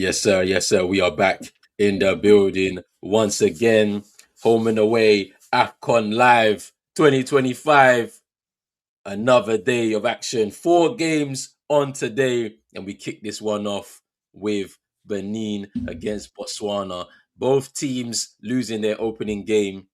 Yes, sir. Yes, sir. We are back in the building once again. Home and away. AFCON Live 2025. Another day of action. 4 games on today. And we kick this one off with Benin against Botswana. Both teams losing their opening game.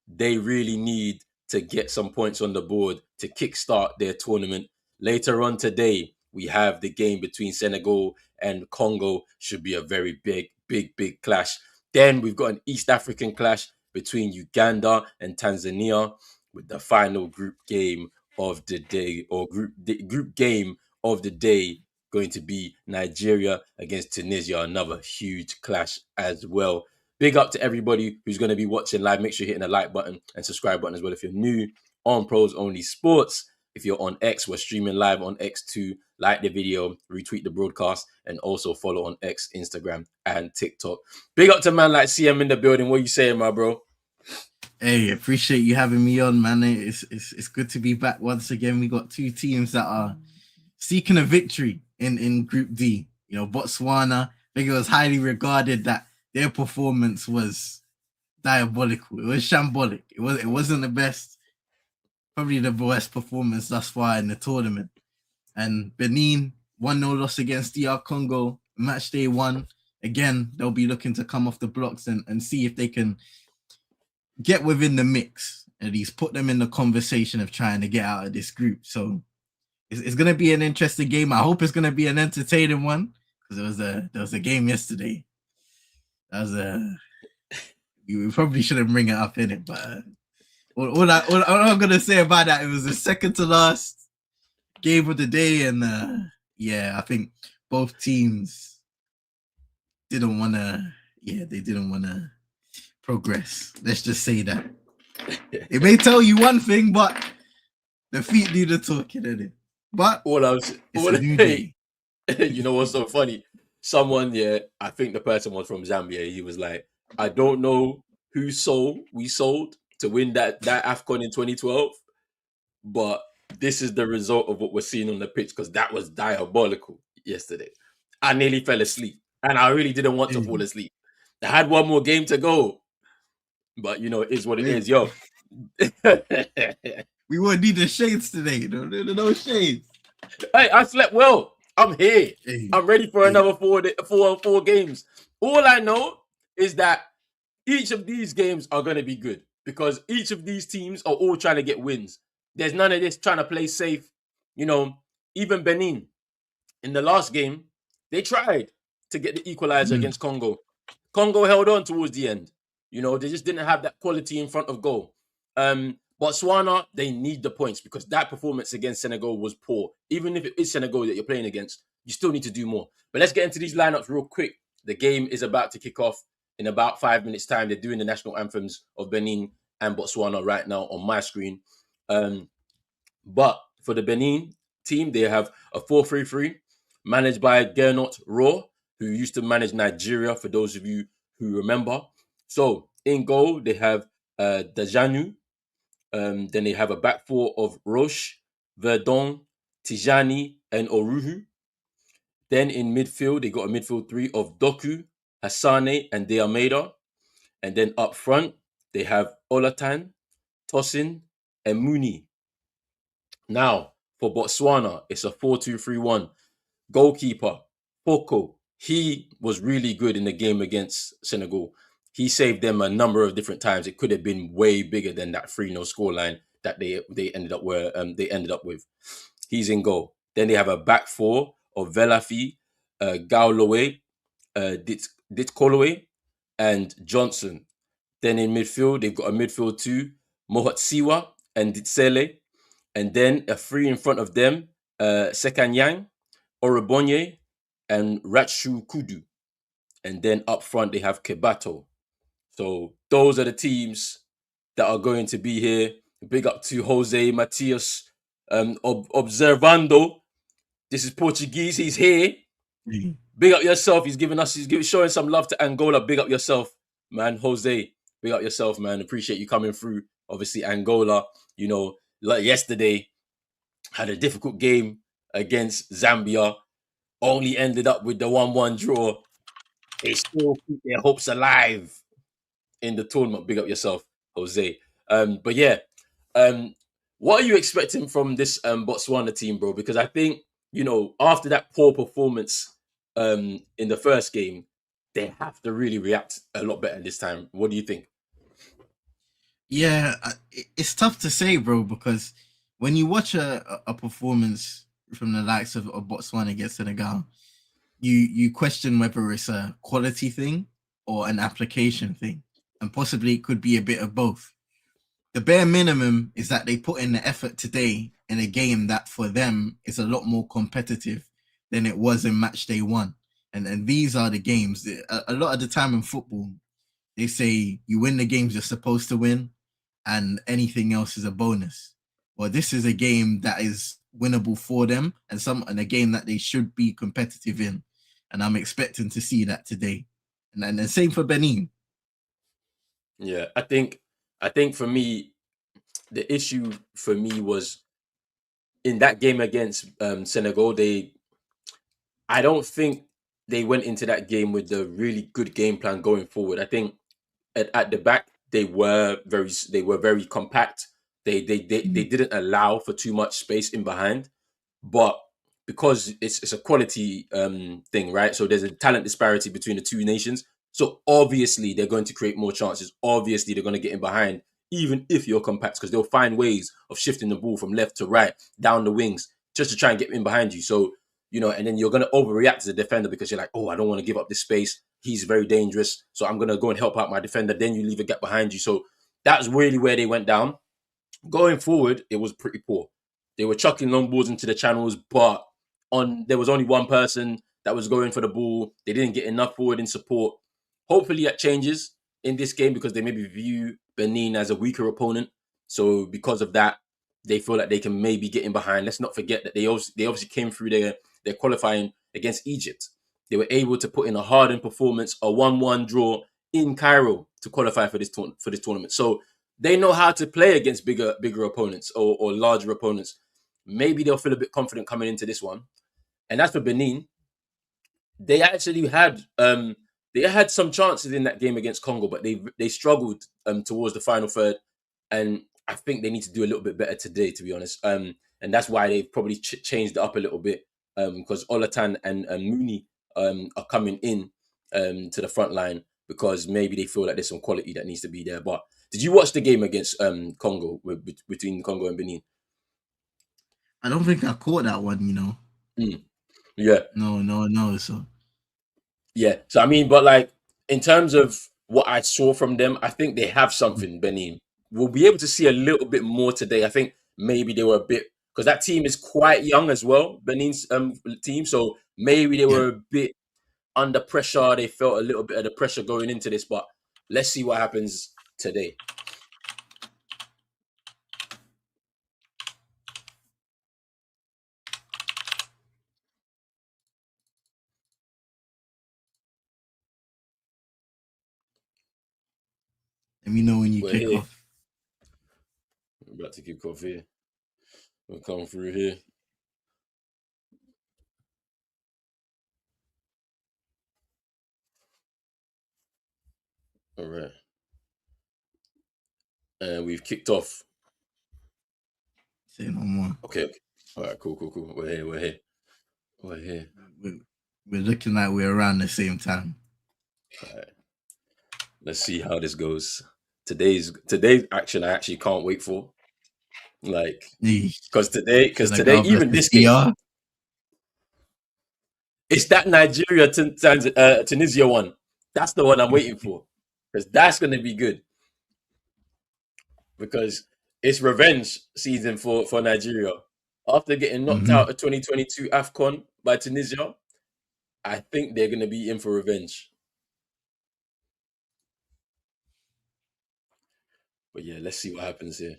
They really need to get some points on the board to kickstart their tournament. Later on today, we have the game between Senegal and Congo. Should be a very big clash. Then we've got an East African clash between Uganda and Tanzania with the final group game of the day, or group game of the day, going to be Nigeria against Tunisia. Another huge clash as well. Big up to everybody who's going to be watching live. Make sure you're hitting the like button and subscribe button as well if you're new on Pros Only Sports. If you're on X, we're streaming live on X too. Like the video, retweet the broadcast, and also follow on X, Instagram, and TikTok. Big up to man like CM in the building. What you saying, my bro? Hey, appreciate you having me on, man. It's good to be back once again. We got two teams that are seeking a victory in Group D. You know, Botswana, I think it was highly regarded that their performance was diabolical. It was shambolic. It wasn't the best, probably the worst performance thus far in the tournament. And Benin 1-0 loss against DR Congo, match day 1. Again, they'll be looking to come off the blocks and see if they can get within the mix, at least put them in the conversation of trying to get out of this group. So it's going to be an interesting game. I hope it's going to be an entertaining one, because there was a game yesterday. We probably shouldn't bring it up in it, but all I'm going to say about that, it was the second to last game of the day, and I think both teams didn't want to progress. Let's just say that. It may tell you one thing, but the feet do the talking, in it. But you know what's so funny? Someone, I think the person was from Zambia. He was like, I don't know who we sold to win that AFCON in 2012, but this is the result of what we're seeing on the pitch, because that was diabolical yesterday. I nearly fell asleep, and I really didn't want to fall asleep. I had one more game to go, but it is what it is, yo. We won't need the shades today. No shades. Hey, I slept well. I'm here. I'm ready for another four games. All I know is that each of these games are going to be good, because each of these teams are all trying to get wins. There's none of this trying to play safe. Even Benin, in the last game, they tried to get the equalizer against Congo. Congo held on towards the end. They just didn't have that quality in front of goal. Botswana, they need the points, because that performance against Senegal was poor. Even if it is Senegal that you're playing against, you still need to do more. But let's get into these lineups real quick. The game is about to kick off in about 5 minutes' time. They're doing the national anthems of Benin and Botswana right now on my screen. But for the Benin team, they have a 4-3-3 managed by Gernot Rohr, who used to manage Nigeria, for those of you who remember. So in goal, they have Dajanu. Then they have a back four of Roche, Verdon, Tijani, and Oruhu. Then in midfield, they got a midfield 3 of Doku, Hassane, and De Almeida. And then up front, they have Olatan, Tosin, and Muni. Now, for Botswana, it's a 4-2-3-1. Goalkeeper, Poko. He was really good in the game against Senegal. He saved them a number of different times. It could have been way bigger than that 3-0 scoreline that they ended up with. He's in goal. Then they have a back 4 of Velafi, Gaulowe, Ditkolwe, and Johnson. Then in midfield, they've got a midfield 2, Mohotsiwa and Ditsele. And then a 3 in front of them, Sekanyang, Orobonye, and Ratshu Kudu. And then up front, they have Kebato. So those are the teams that are going to be here. Big up to Jose Matias Observando. This is Portuguese. He's here. Big up yourself. He's showing some love to Angola. Big up yourself, man. Jose, big up yourself, man. Appreciate you coming through. Obviously, Angola, like yesterday, had a difficult game against Zambia. Only ended up with the 1-1 draw. they still keep their hopes alive in the tournament. Big up yourself, Jose. But yeah, um, what are you expecting from this Botswana team, bro? Because I think after that poor performance in the first game, they have to really react a lot better this time. What do you think? Yeah, it's tough to say, bro, because when you watch a performance from the likes of Botswana against Senegal, you question whether it's a quality thing or an application thing, and possibly it could be a bit of both. The bare minimum is that they put in the effort today in a game that for them is a lot more competitive than it was in match day one. And these are the games. A lot of the time in football, they say you win the games you're supposed to win, and anything else is a bonus. Well, this is a game that is winnable for them, and a game that they should be competitive in. And I'm expecting to see that today. And the same for Benin. Yeah, I think for me, the issue for me was in that game against Senegal. I don't think they went into that game with a really good game plan going forward. I think at the back they were very compact. They didn't allow for too much space in behind, but because it's a quality thing, right? So there's a talent disparity between the two nations. So obviously they're going to create more chances. Obviously they're going to get in behind, even if you're compact, because they'll find ways of shifting the ball from left to right, down the wings, just to try and get in behind you. So and then you're going to overreact as a defender because you're like, oh, I don't want to give up this space. He's very dangerous, so I'm going to go and help out my defender. Then you leave a gap behind you. So that's really where they went down. Going forward, it was pretty poor. They were chucking long balls into the channels, but there was only one person that was going for the ball. They didn't get enough forward in support. Hopefully that changes in this game because they maybe view Benin as a weaker opponent. So because of that, they feel like they can maybe get in behind. Let's not forget that they obviously came through their qualifying against Egypt. They were able to put in a hardened performance, a 1-1 draw in Cairo to qualify for this tournament. So they know how to play against bigger opponents or larger opponents. Maybe they'll feel a bit confident coming into this one. And as for Benin, they actually had some chances in that game against Congo, but they struggled towards the final third, and I think they need to do a little bit better today, to be honest. And that's why they've probably changed it up a little bit because Olatan and Mooney are coming in to the front line because maybe they feel like there's some quality that needs to be there. But did you watch the game against Congo between Congo and Benin? I don't think I caught that one. Mm, yeah. No, no, no. So Yeah. So I mean, but like in terms of what I saw from them, I think they have something, Benin. We'll be able to see a little bit more today. I think maybe they were a bit because that team is quite young as well, Benin's team. So maybe they yeah, were a bit under pressure. They felt a little bit of the pressure going into this, but let's see what happens today. let me know when you We're kick here. off. We're about to kick off here. We'll come through here. All right. And we've kicked off. Say no more. Okay. Okay. All right. Cool. Cool. Cool. We're here. We're here. We're here. We're, we're looking like we're around the same time. All right. Let's see how this goes. Today's action I actually can't wait for. Like Yeesh. because today Senegal even versus this game, DR. it's that Nigeria Tunisia one. That's the one I'm waiting for because that's gonna be good because it's revenge season for Nigeria after getting knocked Mm-hmm. out of 2022 AFCON by Tunisia. I think they're gonna be in for revenge. But yeah, let's see what happens here.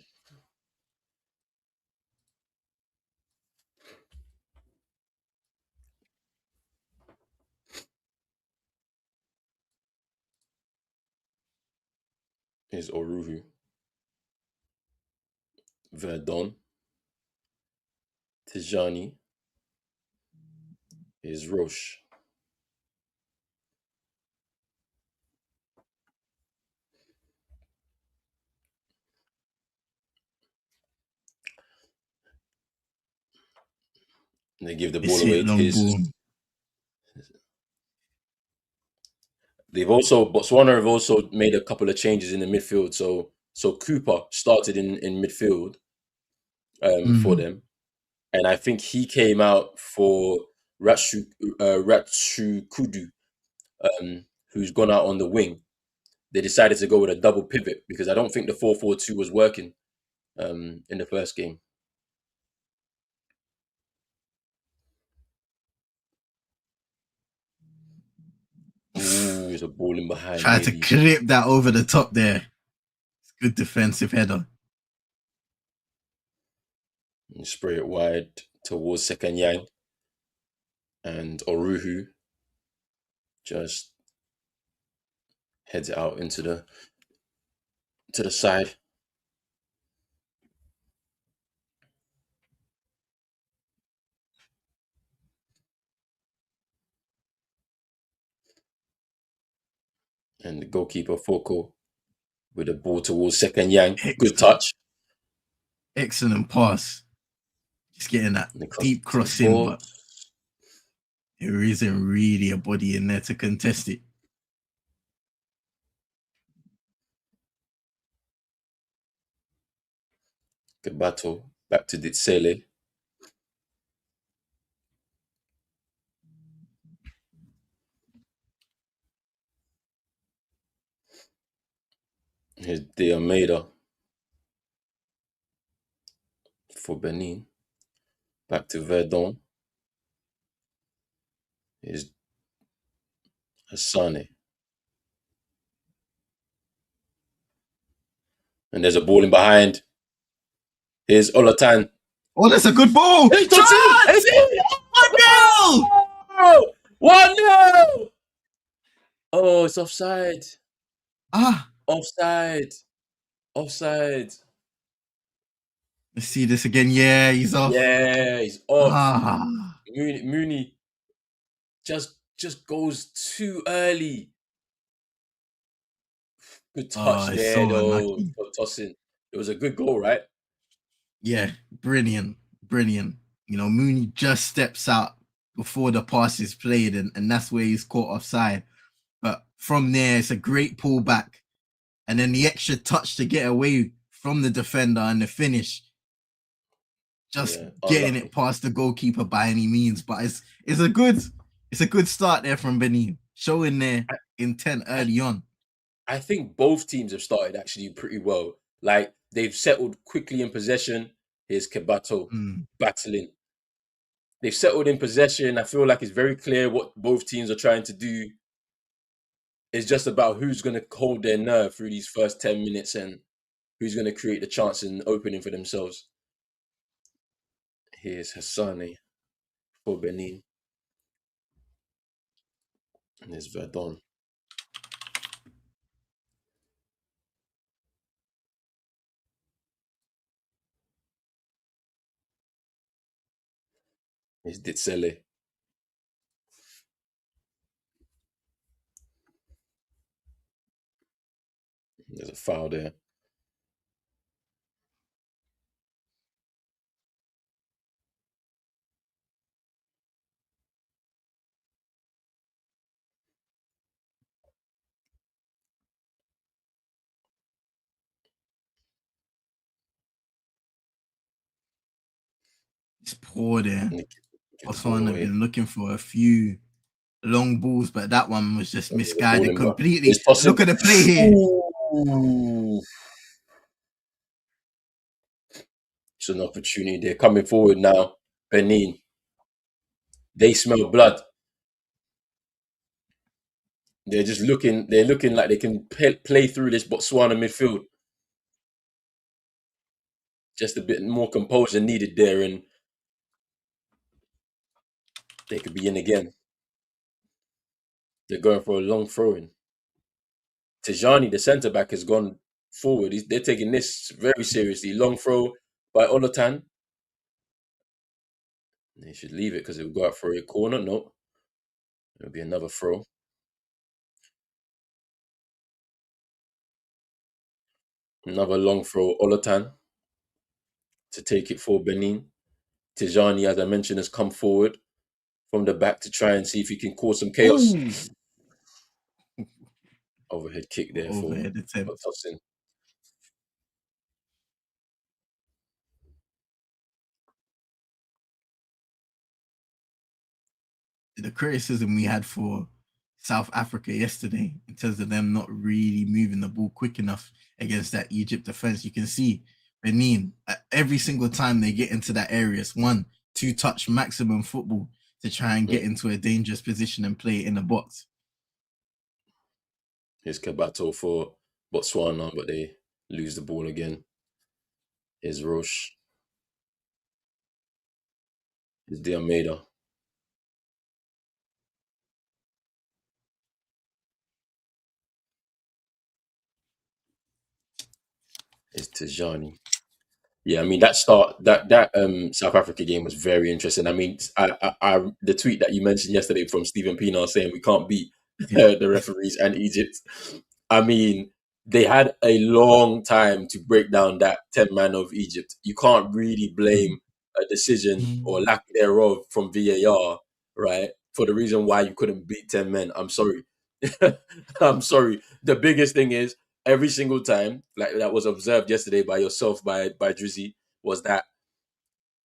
Here's Oruhu, Verdon, Tijani. Here's Roche. They give the It's ball hit away to long his. ball. Botswana have also made a couple of changes in the midfield. So Cooper started in midfield for Mm. them, and I think he came out for Ratshukudu, who's gone out on the wing. They decided to go with a double pivot because I don't think the 4-4-2 was working in the first game. Ooh, there's a ball in behind, Tried to maybe. clip that over the top there. Good defensive header. And spray it wide towards Sekanyang, and Oruhu just heads it out into the side. And the goalkeeper Foko with the ball towards Sekanyang. Good Excellent. touch. Excellent pass. Just getting that And across deep to the cross in, ball. but there isn't really a body in there to contest it. Good battle. Back to Ditsele. Here's De Almeida for Benin. Back to Verdon. Here's Hassane. And there's a ball in behind. Here's Olatan. Oh, that's a good ball. Hey, Shot! Is it? Goal! 1-0! Oh, it's offside. Ah, Offside. Offside. let's see this again. Yeah, he's off. Yeah, he's off. Ah, Mooney just goes too early. Good touch it's there, so though. unlucky. For tossing. It was a good goal, right? Yeah, brilliant, brilliant. You know, Mooney just steps out before the pass is played, and that's where he's caught offside. But from there, it's a great pullback, and then the extra touch to get away from the defender and the finish. Just Yeah, getting it unlucky. past the goalkeeper by any means, but it's a good start there from Benin, showing their intent I, early on. I think both teams have started actually pretty well. Like they've settled quickly in possession. Here's Kebato Mm. battling. They've settled in possession. I feel like it's very clear what both teams are trying to do. It's just about who's going to hold their nerve through these first 10 minutes and who's going to create the chance and opening for themselves. Here's Hassane for Benin. And there's Verdon. Here's Ditsele. There's a foul there. It's poor there. And give the ball Botswana have away. been looking for a few long balls, but that one was just And there's a ball misguided in, but completely. it's tossing. Look at the play here. Ooh. It's an opportunity. They're coming forward now. Benin. They smell blood. They're just looking. They're looking like they can play through this Botswana midfield. Just a bit more composure needed there, and they could be in again. They're going for a long throw in. Tijani, the centre back, has gone forward. They're taking this very seriously. Long throw by Olatan. They should leave it because it will go out for a corner. No, it'll be another throw. Another long throw. Olatan to take it for Benin. Tijani, as I mentioned, has come forward from the back to try and see if he can cause some chaos. Overhead kick there Overhead for attempt. Tosin. The criticism we had for South Africa yesterday in terms of them not really moving the ball quick enough against that Egypt defense. You can see Benin, every single time they get into that area, it's 1-2 touch maximum football to try and get into a dangerous position and play in the box. Here's Kabato for Botswana, but they lose the ball again. Here's Roche. Here's De Almeida. Here's Tijani. Yeah, I mean that South Africa game was very interesting. I mean, I the tweet that you mentioned yesterday from Stephen Pienaar saying we can't beat the referees and Egypt. I mean, they had a long time to break down that 10-man of Egypt. You can't really blame a decision or lack thereof from VAR, right? For the reason why you couldn't beat 10 men. I'm sorry. I'm sorry. The biggest thing is every single time, like that was observed yesterday by yourself, by Drizzy, was that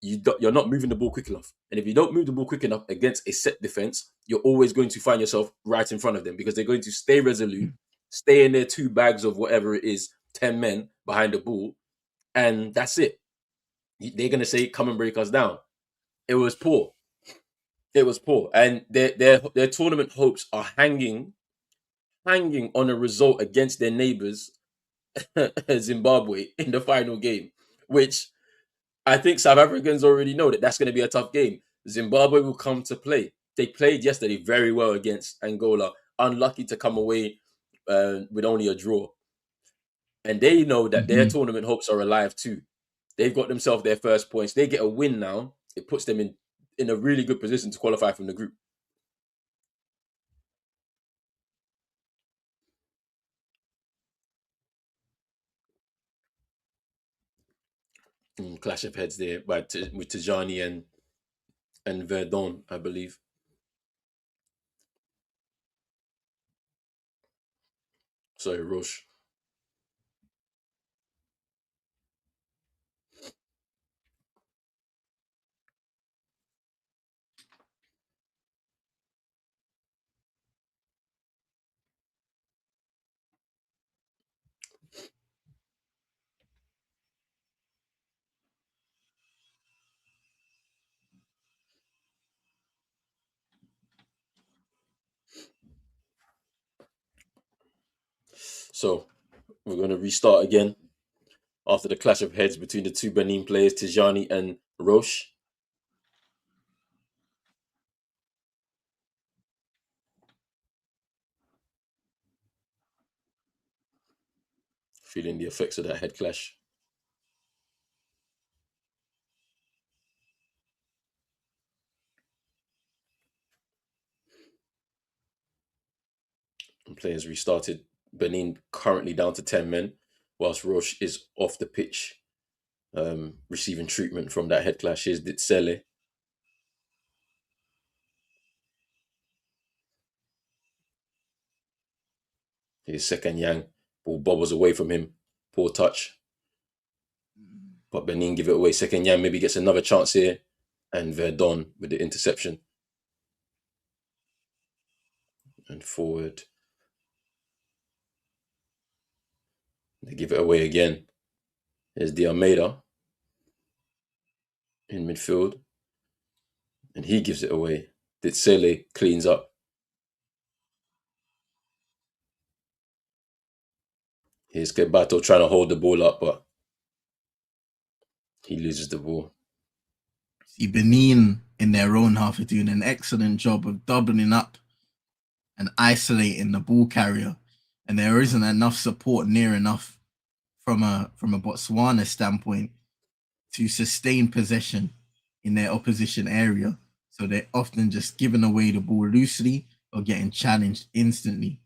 you're not moving the ball quick enough. And if you don't move the ball quick enough against a set defense, you're always going to find yourself right in front of them because they're going to stay resolute, stay in their 2 bags of whatever it is, 10 men behind the ball, and that's it. They're going to say, come and break us down. It was poor. It was poor. And their tournament hopes are hanging on a result against their neighbors, Zimbabwe, in the final game, which I think South Africans already know that that's going to be a tough game. Zimbabwe will come to play. They played yesterday very well against Angola, unlucky to come away with only a draw. And they know that their tournament hopes are alive too. They've got themselves their first points. They get a win now. It puts them in a really good position to qualify from the group. Clash of heads there with Tijani and Verdon, I believe. Sorry, Roche. So we're going to restart again after the clash of heads between the 2 Benin players, Tijani and Roche. Feeling the effects of that head clash. And players restarted. Benin currently down to 10 men, whilst Roche is off the pitch, receiving treatment from that head clash. Here's Ditsele. Here's Second Yang. Ball bobbles away from him. Poor touch. But Benin give it away. Second Yang maybe gets another chance here. And Verdon with the interception. And forward. They give it away again. There's De Almeida in midfield. And he gives it away. Ditsele cleans up. Here's Kebato trying to hold the ball up, but he loses the ball. See, Benin in their own half are doing an excellent job of doubling up and isolating the ball carrier. And there isn't enough support near enough from a Botswana standpoint to sustain possession in their opposition area. So they're often just giving away the ball loosely or getting challenged instantly.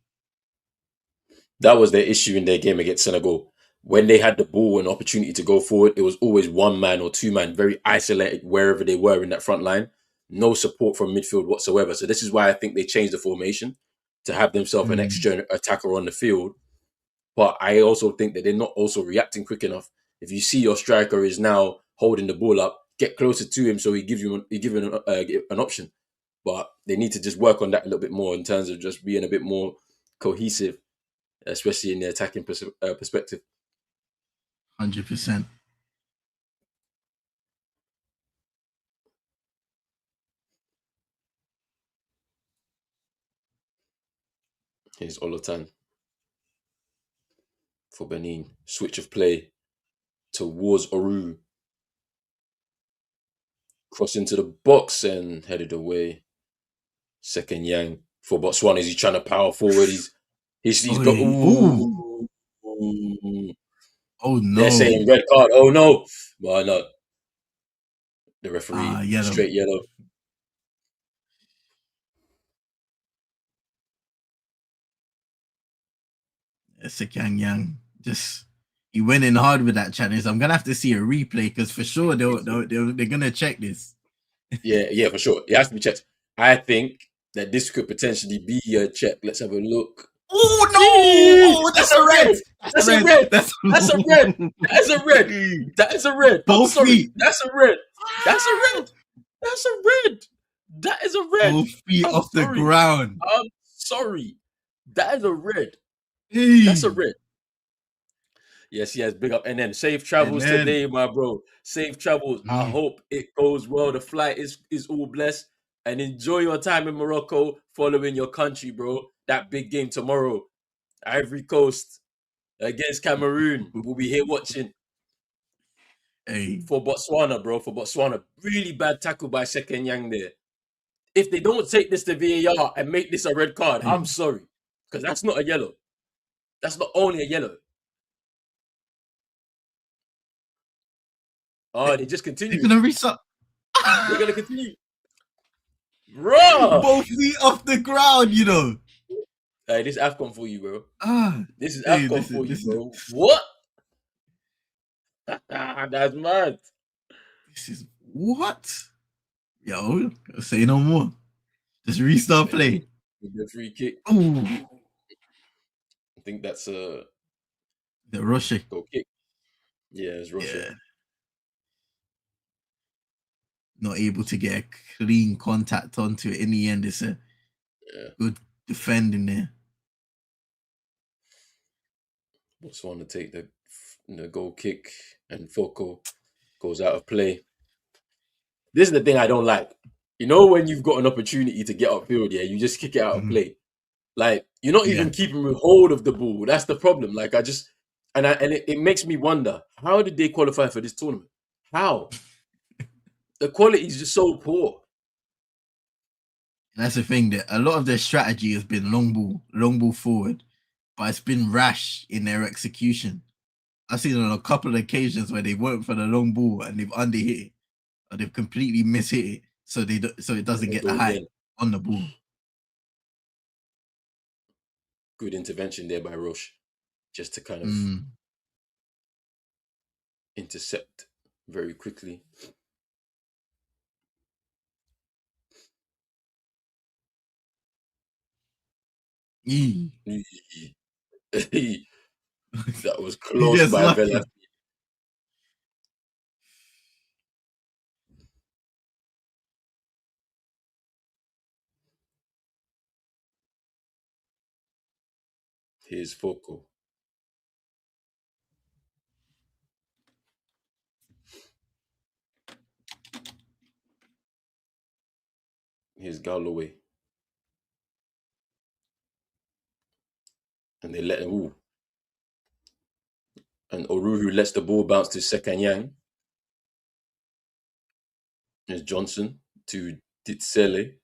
That was their issue in their game against Senegal. when they had the ball and opportunity to go forward, it was always one man or two man, very isolated wherever they were in that front line. No support from midfield whatsoever. So this is why I think they changed the formation to have themselves an Mm. extra attacker on the field. But I also think that they're not also reacting quick enough. If you see your striker is now holding the ball up, get closer to him so he give you an option. But they need to just work on that a little bit more in terms of just being a bit more cohesive, especially in the attacking perspective. 100%. Here's Olotan for Benin. Switch of play towards Oru. Cross into the box and headed away. Second Yang for Botswana. Is he trying to power forward? He's got. Ooh. Ooh. Oh They're no. saying red card. Oh no. Why not? The referee, Yellow. straight yellow. Sekang Yang just he went in hard with that challenge. I'm gonna have to see a replay because for sure they're gonna check this. Yeah, for sure. It has to be checked. I think that this could potentially be a check. Let's have a look. Oh no! Oh, That's a red. That's a red. That's a red. That is a red. That is a red. Both feet. That's a red. That's a red. That's a red. That is a red. Both feet off the ground. I'm sorry. That is a red. Hey. That's a red. Yes, big up. And then safe travels today, my bro. Safe travels. I hope it goes well. The flight is all blessed. And enjoy your time in Morocco, following your country, bro. That big game tomorrow. Ivory Coast against Cameroon. We'll be here watching. Hey. For Botswana, bro. For Botswana. Really bad tackle by Second Yang there. If they don't take this to VAR and make this a red card, I'm sorry. Because that's not a yellow. That's not only a yellow. Oh, they just continue. They're gonna restart. They're gonna continue. Bro! Both feet off the ground, you know. Hey, this is AFCON for you, bro. This is hey, AFCON for you, bro. What? That's mad. This is what? Yo, say no more. Just restart play. With the free kick. Ooh. I think that's the Russia. Go kick. Yeah, it's Russia. Yeah. Not able to get a clean contact onto it. In the end, it's a good defending there. Botswana take the goal kick and Foko goes out of play. This is the thing I don't like. You know, when you've got an opportunity to get upfield, you just kick it out of play. Like, you're not even keeping hold of the ball. That's the problem. Like, it makes me wonder, how did they qualify for this tournament? How? The quality is just so poor. And that's the thing, that a lot of their strategy has been long ball forward, but it's been rash in their execution. I've seen on a couple of occasions where they went for the long ball and they've underhit it, or they've completely mishit it, so it doesn't get the height on the ball. Good intervention there by Roche, just to kind of intercept very quickly. That was close by Vela. Here's Foko. Here's Galloway. And they let him. Ooh. And Oruhu lets the ball bounce to Second Yang. There's Johnson to Ditsele.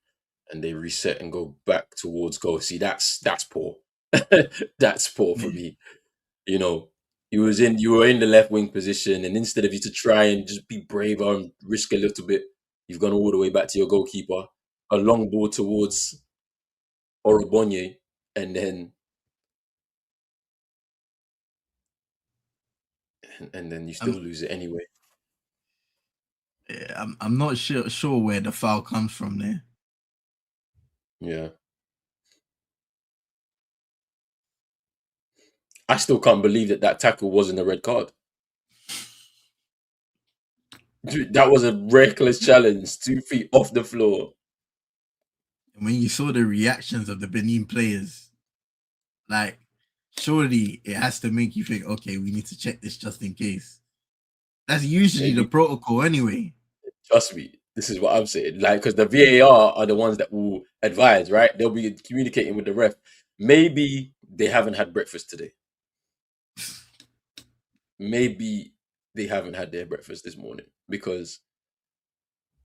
And they reset and go back towards goal. See, that's poor. That's poor for me. You know, you were in the left wing position, and instead of you to try and just be braver and risk a little bit, you've gone all the way back to your goalkeeper. A long ball towards Orobonye, and then and then you still I'm lose it anyway. I'm not sure where the foul comes from there. Yeah. I still can't believe that tackle wasn't a red card. Dude, that was a reckless challenge, 2 feet off the floor. And when you saw the reactions of the Benin players, like surely it has to make you think, okay, we need to check this just in case. That's usually the Maybe, protocol anyway. trust me, this is what I'm saying. Like, because the VAR are the ones that will advise, right? They'll be communicating with the ref. Maybe they haven't had breakfast today. Maybe they haven't had their breakfast this morning because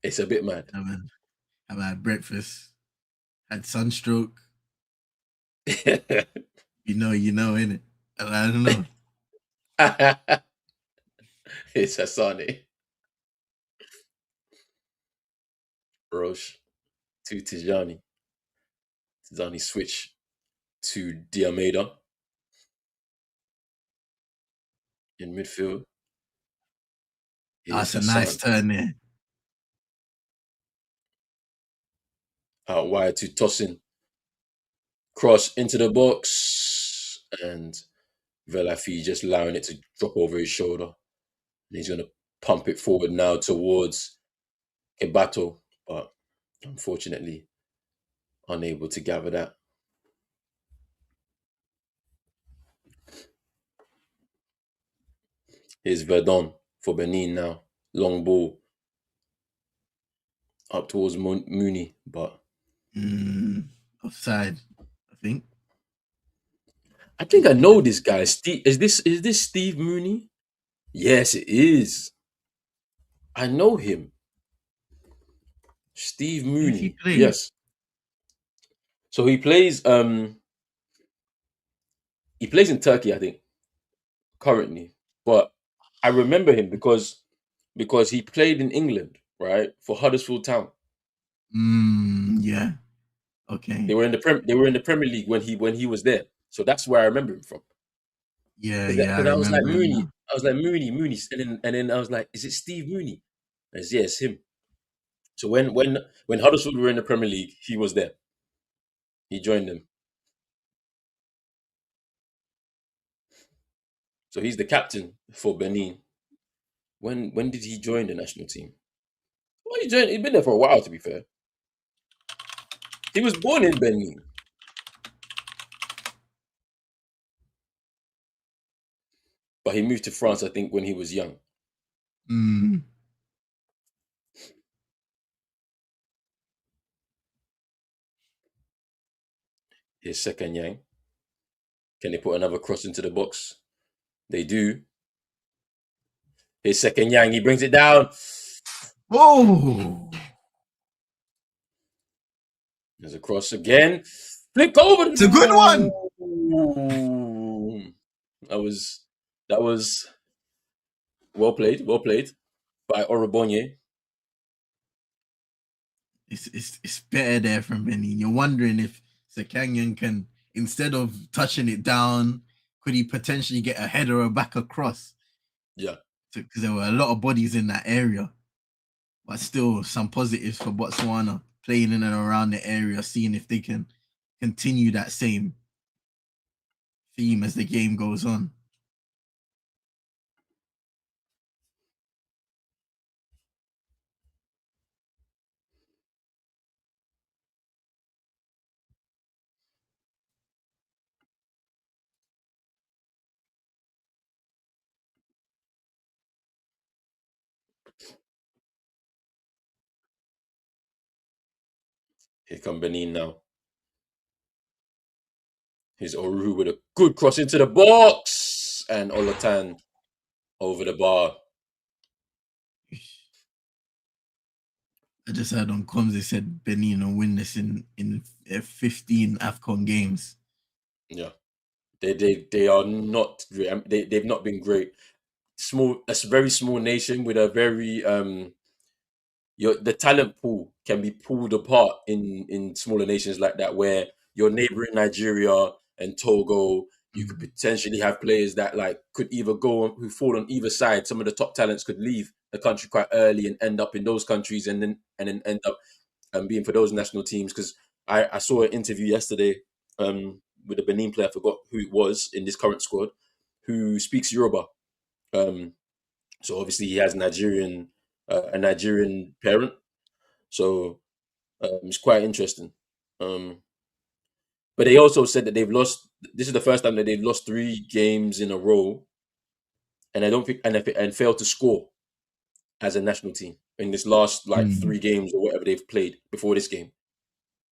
it's a bit mad. I've had breakfast, had sunstroke. You know, innit? I don't know. It's Hassani. Roche to Tijani. Tijani switch to Diameda in midfield. Here's That's a nice Hassan turn there. out wide to Tosin. Cross into the box. And Velafi just allowing it to drop over his shoulder. And he's going to pump it forward now towards Kebato. But unfortunately, unable to gather that. Here's Verdon for Benin now. Long ball up towards Mooney, but Offside, I think. I think I know this guy. Steve, is this Steve Mooney? Yes, it is. I know him. Steve Where did he Mooney. play? Yes. So he plays in Turkey, I think, currently. But I remember him because he played in England, right? For Huddersfield Town. Yeah. Okay. They were in the Premier League when he was there. So that's where I remember him from. Yeah, Because I I was like remember him Mooney. now. I was like Mooney. And then I was like, is it Steve Mooney? I said, yeah, it's him. So when Huddersfield were in the Premier League, he was there. He joined them. So he's the captain for Benin. When did he join the national team? Well, he's been there for a while, to be fair. He was born in Benin. But he moved to France, I think, when he was young. Here's Second Yang. Can they put another cross into the box? They do. Here's Second Yang. He brings it down. Oh, There's a cross again. Flick over. it's a good one. Ooh. That was well played by Orobonye. It's better there from Benin. You're wondering if Sekanyan can, instead of touching it down, could he potentially get a header or back across? Yeah. Because there were a lot of bodies in that area. But still, some positives for Botswana playing in and around the area, seeing if they can continue that same theme as the game goes on. Here come Benin now. Here's Oru with a good cross into the box. And Olatan over the bar. I just heard on comms they said Benin will win this in 15 AFCON games. Yeah. They are not great. They've not been great. A very small nation with a very the talent pool can be pulled apart in smaller nations like that, where your neighboring Nigeria and Togo You could potentially have players that like could either go who fall on either side. Some of the top talents could leave the country quite early and end up in those countries, and then end up being for those national teams. Because I saw an interview yesterday with a Benin player, I forgot who it was in this current squad, who speaks Yoruba. So obviously he has a Nigerian parent. So it's quite interesting. But they also said that they've lost. This is the first time that they've lost 3 games in a row, and I don't think and failed to score as a national team in this last like 3 games or whatever they've played before this game.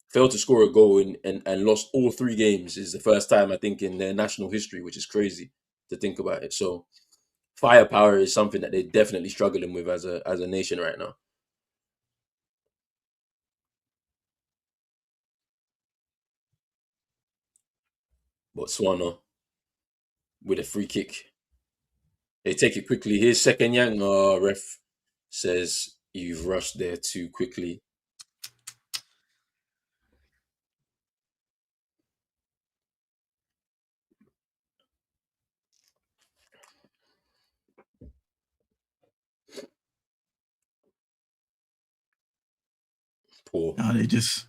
Failed to score a goal and lost all 3 games is the first time I think in their national history, which is crazy to think about it. So firepower is something that they're definitely struggling with as a nation right now. Botswana with a free kick. They take it quickly. Here's second Yang. Ref says you've rushed there too quickly. Poor. No, they just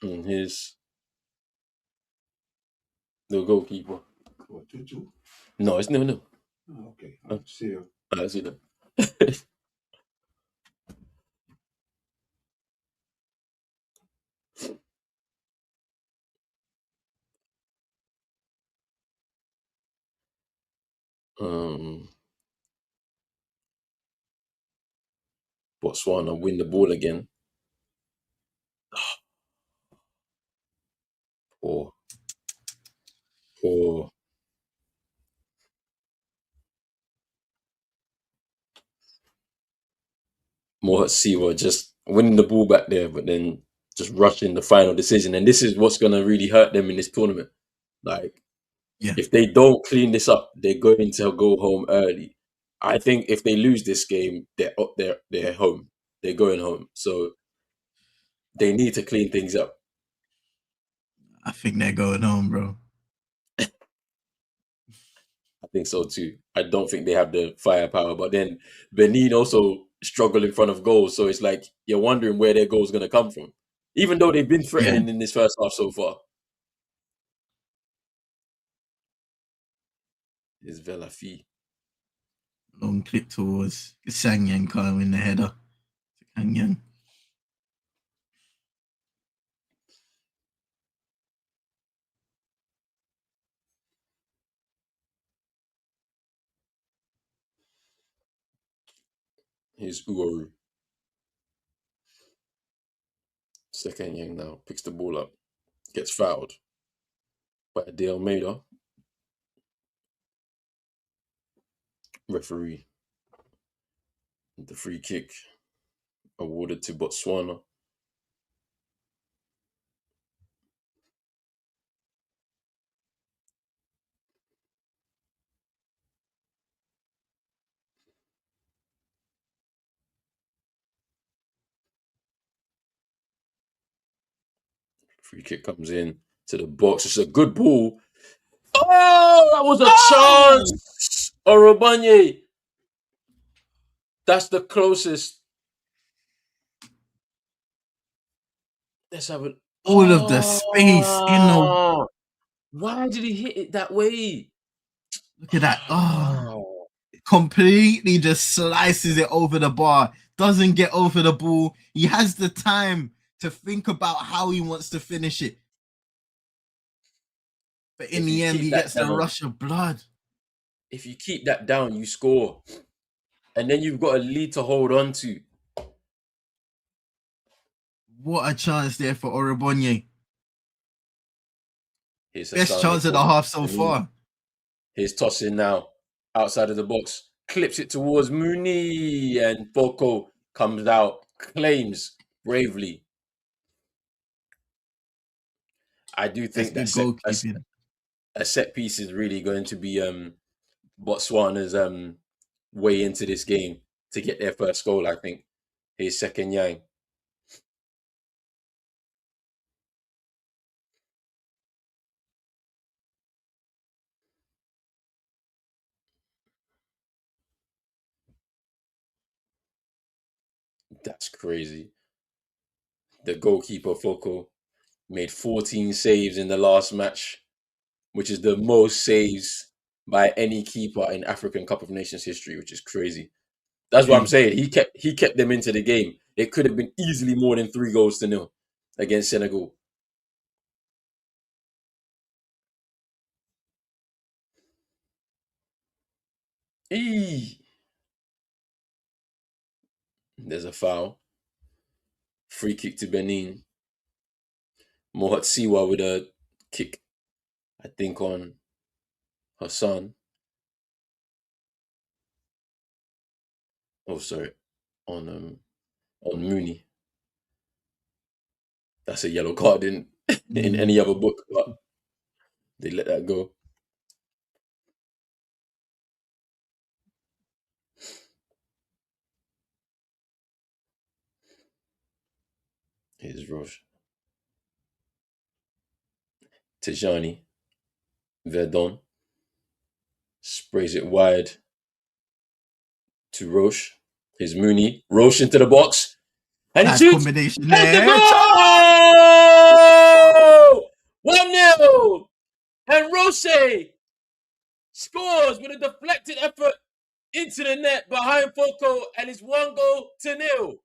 And here's the goalkeeper. What, 2-2? No, it's no. Oh, okay. I'll see you. I see that. Botswana win the ball again. Poor. Mohat Siwa just winning the ball back there, but then just rushing the final decision. And this is what's going to really hurt them in this tournament. Like, if they don't clean this up, they're going to go home early. I think if they lose this game, they're home. They're going home. So they need to clean things up. I think they're going home, bro. I think so too. I don't think they have the firepower. But then Benin also struggle in front of goals. So it's like you're wondering where their goal's going to come from. Even though they've been threatening in this first half so far. Is Velafi. Long clip towards Sanyang kind of win the header to Kanyang. Here's Uoru. Second Yang now picks the ball up, gets fouled by De Almeida. Referee. The free kick awarded to Botswana. Free kick comes in to the box. It's a good ball. Oh, that was a chance. Orobanye. That's the closest. Let's have it. All of the space in the. Why did he hit it that way? Look at that. Oh, completely just slices it over the bar. Doesn't get over the ball. He has the time to think about how he wants to finish it. But in the end, he gets the rush of blood. If you keep that down, you score. And then you've got a lead to hold on to. What a chance there for Orobonye. Best chance of the half so far. Here's tossing now. Outside of the box. clips it towards Mooney, and Boko comes out, claims bravely. I do That's think that good goalkeeping. a set piece is really going to be Botswana's way into this game to get their first goal. I think his second Yang. That's crazy. The goalkeeper Foko made 14 saves in the last match, which is the most saves by any keeper in African Cup of Nations history, which is crazy. That's what I'm Hey, saying. He kept them into the game. It could have been easily more than 3 goals to nil against Senegal. Eee. There's a foul. Free kick to Benin. Mohat Siwa with a kick, I think, on Hassan. Oh, sorry, on Mooney. That's a yellow card in any other book, but they let that go. Here's Roche. Tijani. Verdon. Sprays it wide to Roche. Here's Mooney. Roche into the box. And he nice shoots. combination And the there. goal! 1-0. And Roche scores with a deflected effort into the net behind Foko, and it's 1-0.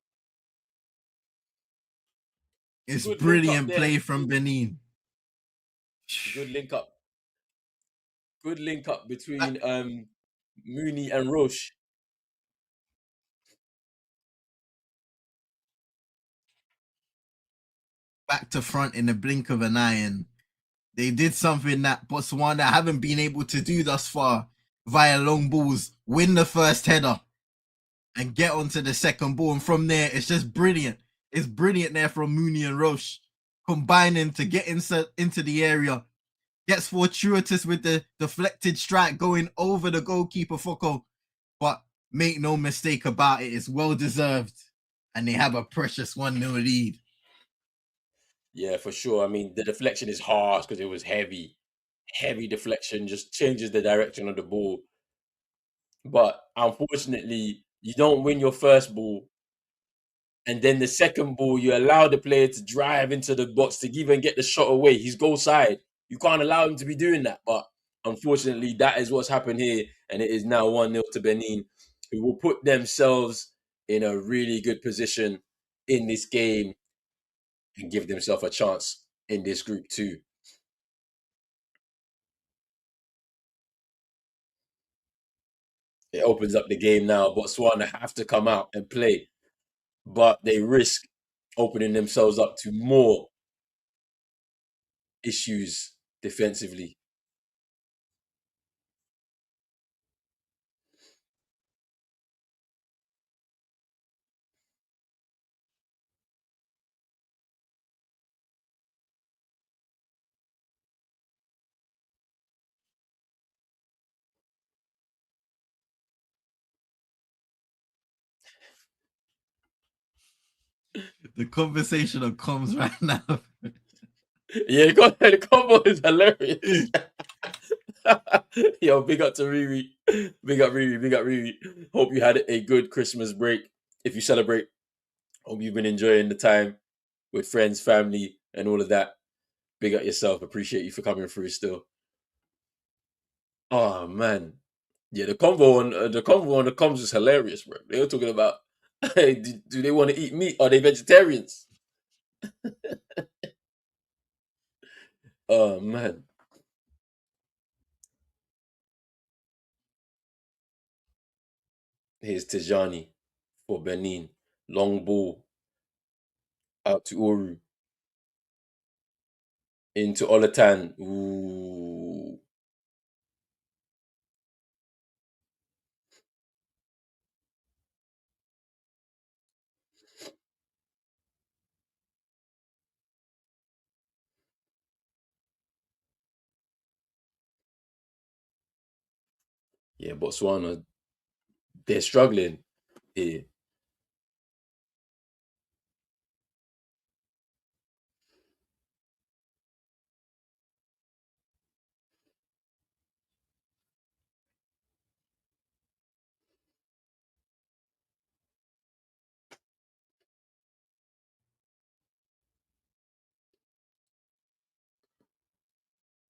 It's Good link up brilliant there. play from Benin. Good link up. Good link up Back, between Mooney and Roche. back to front in the blink of an eye, and they did something that Botswana haven't been able to do thus far via long balls. Win the first header and get onto the second ball, and from there it's just brilliant. It's brilliant there from Mooney and Roche combining to get into the area. Gets fortuitous with the deflected strike going over the goalkeeper Foko, but make no mistake about it, it's well deserved, and they have a precious 1-0 lead. Yeah, for sure. I mean, the deflection is harsh because it was heavy. Heavy deflection just changes the direction of the ball. But unfortunately, you don't win your first ball. And then the second ball, you allow the player to drive into the box to even get the shot away. He's goal side. You can't allow him to be doing that. But unfortunately, that is what's happened here. And it is now 1-0 to Benin, who will put themselves in a really good position in this game and give themselves a chance in this group too. It opens up the game now. Botswana have to come out and play, but they risk opening themselves up to more issues defensively. The conversation of comms right now. Yeah, the combo is hilarious. Yo, big up to Riri. Big up Riri. Big up Riri. Hope you had a good Christmas break. If you celebrate, hope you've been enjoying the time with friends, family, and all of that. Big up yourself. Appreciate you for coming through still. Oh man. Yeah, the convo on the comms is hilarious, bro. They were talking about, hey, do they want to eat meat? Are they vegetarians? Oh man. Here's Tijani for Benin. Long ball out to Oru. Into Olatan. Ooh. Yeah, Botswana, they're struggling here.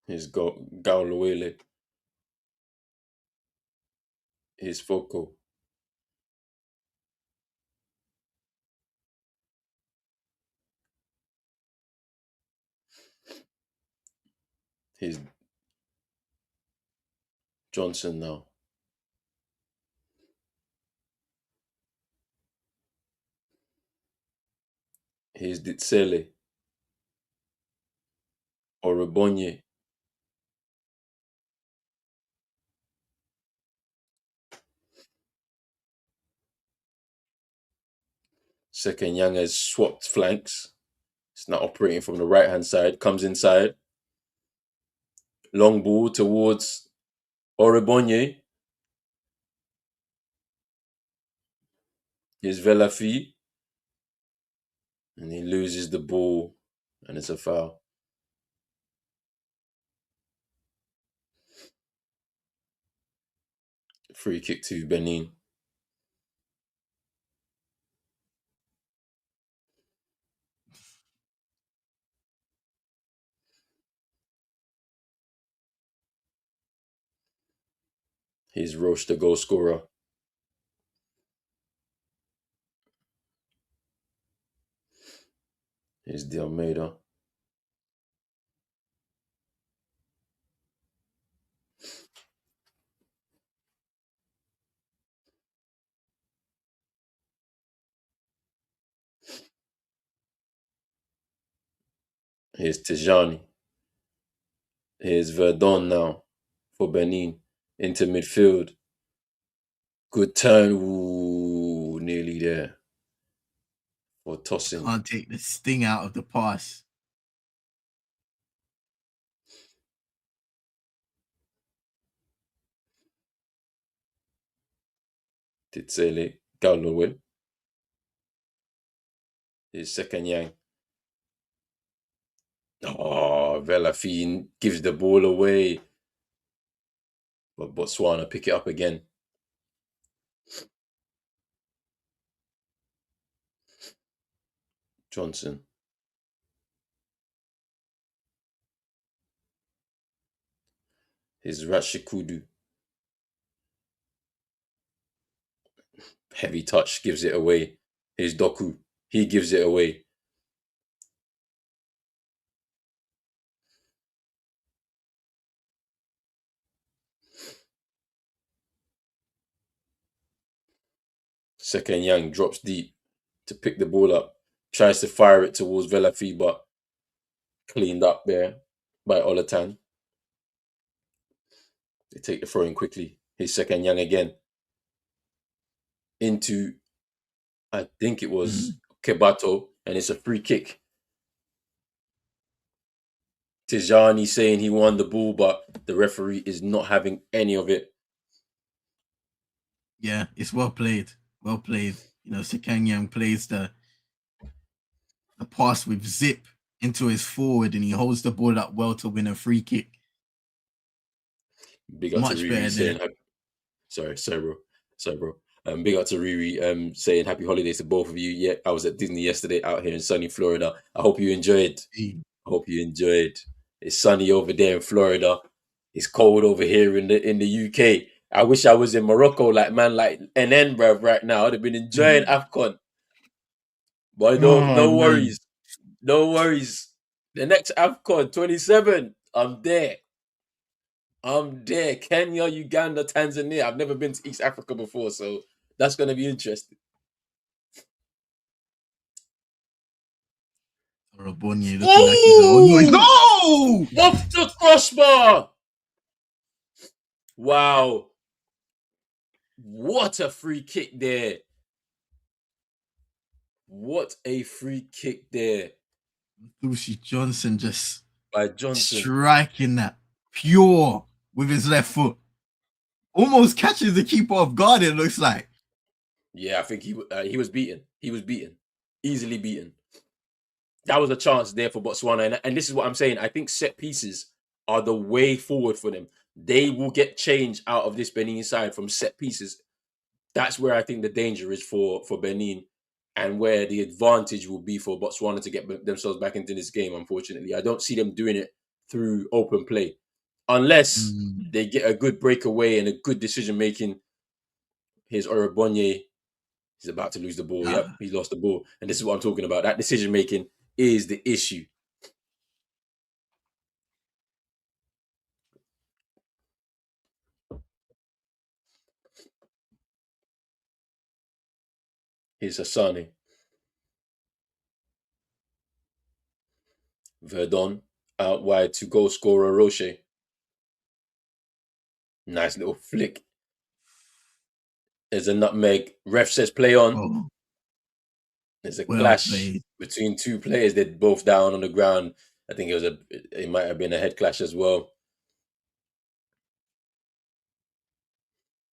Here's Gaulawele. Here's Foko. Here's Johnson now. Here's Ditsele. Orebonye. Second Young has swapped flanks. It's now operating from the right-hand side. Comes inside. Long ball towards Orebonye. Here's Velafi. And he loses the ball. And it's a foul. Free kick to Benin. Here's Roche, the goal scorer. Here's De Almeida. Here's Tijani. Here's Verdon now for Benin. Into midfield. Good turn. Ooh, nearly there. For tossing. Can't take the sting out of the pass. Titsele Galway. His second Yang. Oh, Velafine gives the ball away. But Botswana pick it up again. Johnson. His Rashikudu. Heavy touch gives it away. His Doku. He gives it away. Second Yang drops deep to pick the ball up. Tries to fire it towards Velafi, but cleaned up there by Olatan. They take the throw in quickly. His second Yang again. Into, I think it was Kebato, and it's a free kick. Tijani saying he won the ball, but the referee is not having any of it. Yeah, it's well played. Well played. You know, Sekanyang plays the pass with zip into his forward, and he holds the ball up well to win a free kick. Big up Much to better Riri saying, sorry, bro. Big up to Riri saying happy holidays to both of you. Yeah, I was at Disney yesterday out here in sunny Florida. I hope you enjoyed. It's sunny over there in Florida. It's cold over here in the UK. I wish I was in Morocco, like NN, bro, right now. I'd have been enjoying AFCON. But no worries. No worries. The next AFCON 27, I'm there. Kenya, Uganda, Tanzania. I've never been to East Africa before, so that's going to be interesting. Orebonye looking like he's on goal! Off the crossbar! Wow. What a free kick there. What a free kick there. Lucy Johnson just by Johnson striking that pure with his left foot. almost catches the keeper off guard, it looks like. Yeah, I think he was beaten. He was beaten. Easily beaten. That was a chance there for Botswana. And this is what I'm saying. I think set pieces are the way forward for them. They will get change out of this Benin side from set pieces. That's where I think the danger is for Benin, and where the advantage will be for Botswana to get themselves back into this game, unfortunately. I don't see them doing it through open play. Unless they get a good breakaway and a good decision making. Here's Orobonye. He's about to lose the ball. Yep, he lost the ball. And this is what I'm talking about. That decision making is the issue. Here's Hassani. Verdon out wide to goal scorer Roche. Nice little flick. There's a nutmeg. Ref says play on. Oh, There's a well clash played. between two players. They're both down on the ground. I think it might have been a head clash as well.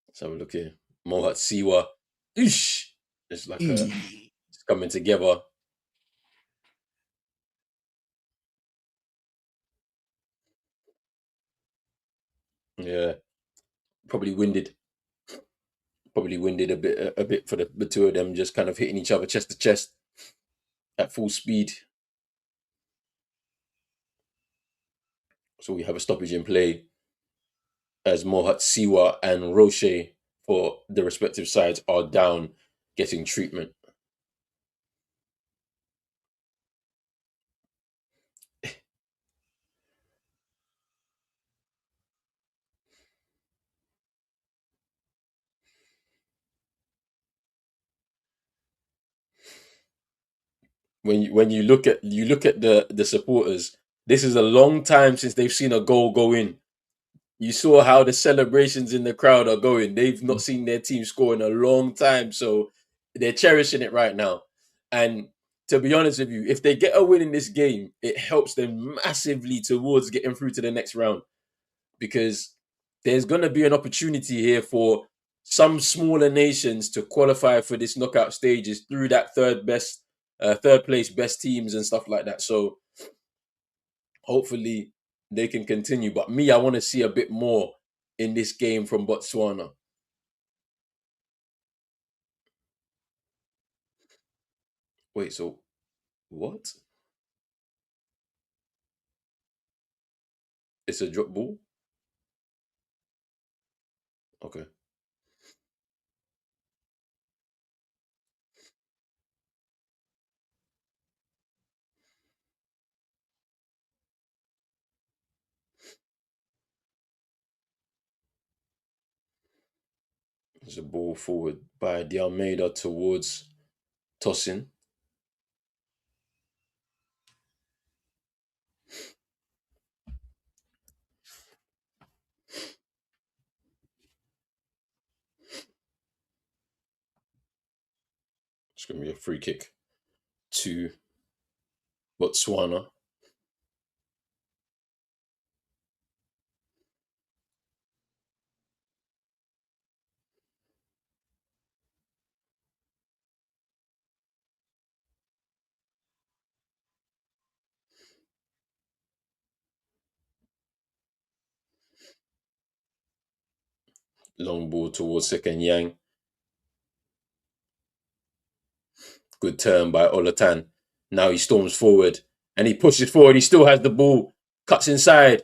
Let's have a look here. Mohat Siwa. Ish! It's like it's coming together. Yeah. Probably winded a bit for the two of them, just kind of hitting each other chest to chest at full speed. So we have a stoppage in play as Mohat Siwa and Roche for the respective sides are down getting treatment. When you look at the supporters, this is a long time since they've seen a goal go in. You saw how the celebrations in the crowd are going. They've not seen their team score in a long time, so they're cherishing it right now. And to be honest with you, if they get a win in this game, it helps them massively towards getting through to the next round, because there's going to be an opportunity here for some smaller nations to qualify for this knockout stages through that third place best teams and stuff like that. So hopefully they can continue. But I want to see a bit more in this game from Botswana. Wait, so what? It's a drop ball? Okay. There's a ball forward by the Almeida towards Tosin. It's going to be a free kick to Botswana. Long ball towards Second Yang. Good turn by Olatan. Now he storms forward and he pushes forward. He still has the ball. Cuts inside.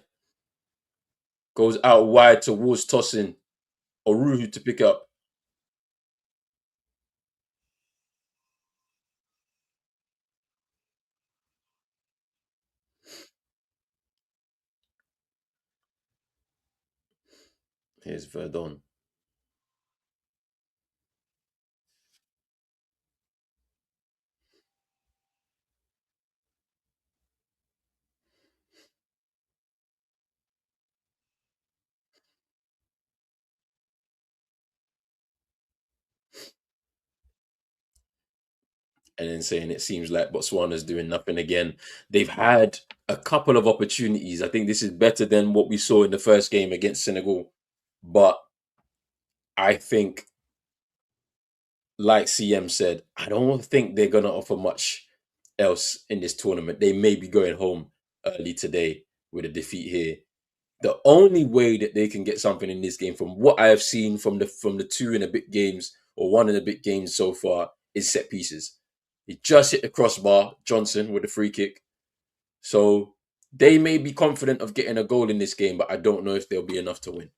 Goes out wide towards Tosin. Oruhu to pick up. Here's Verdon. And then saying it seems like Botswana's doing nothing again. They've had a couple of opportunities. I think this is better than what we saw in the first game against Senegal. But I think, like CM said, I don't think they're gonna offer much else in this tournament. They may be going home early today with a defeat here. The only way that they can get something in this game, from what I have seen from the 2 and a bit games or 1 and a bit games so far, is set pieces. He just hit the crossbar, Johnson, with a free kick. So they may be confident of getting a goal in this game, but I don't know if they'll be enough to win.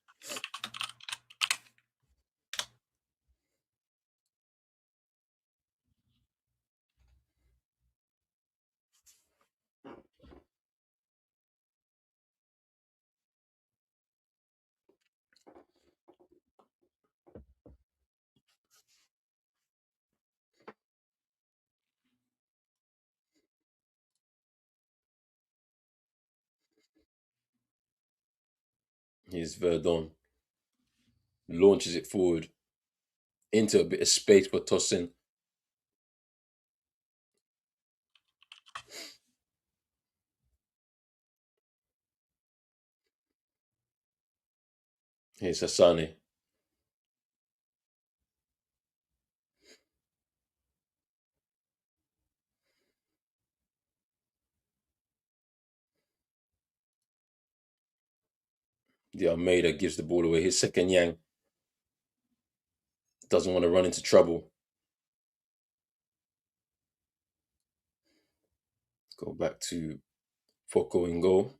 Here's Verdon. Launches it forward into a bit of space for Tosin. Here's Hassani. The Almeida gives the ball away. His second Yang doesn't want to run into trouble. Go back to Foko in goal.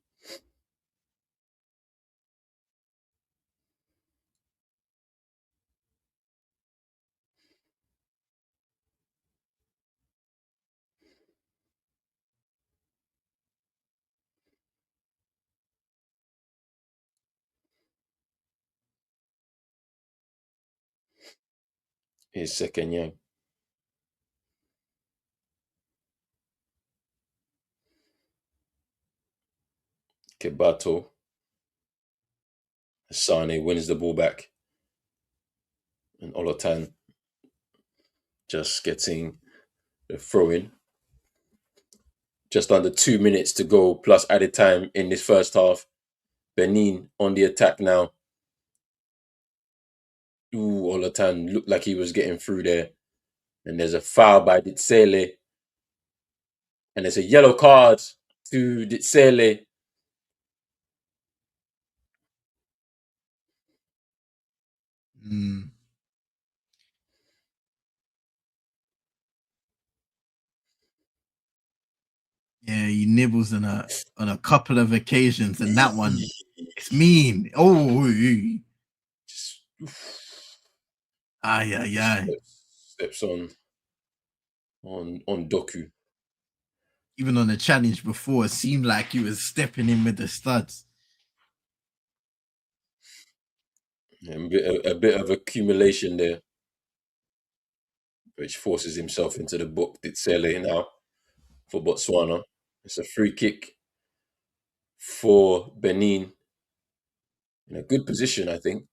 His second Yang. Kebato. Sane wins the ball back. And Olotan just getting the throw in. Just under 2 minutes to go, plus added time in this first half. Benin on the attack now. Ooh, Olotan looked like he was getting through there. And there's a foul by Ditsele. And there's a yellow card to Ditsele. Mm. Yeah, he nibbles on a couple of occasions, and that one, it's mean. Oh, Just, ay, ay, ay. steps on Doku. Even on the challenge before, it seemed like he was stepping in with the studs. A bit of accumulation there, which forces himself into the book. Ditsele now for Botswana. It's a free kick for Benin. In a good position, I think.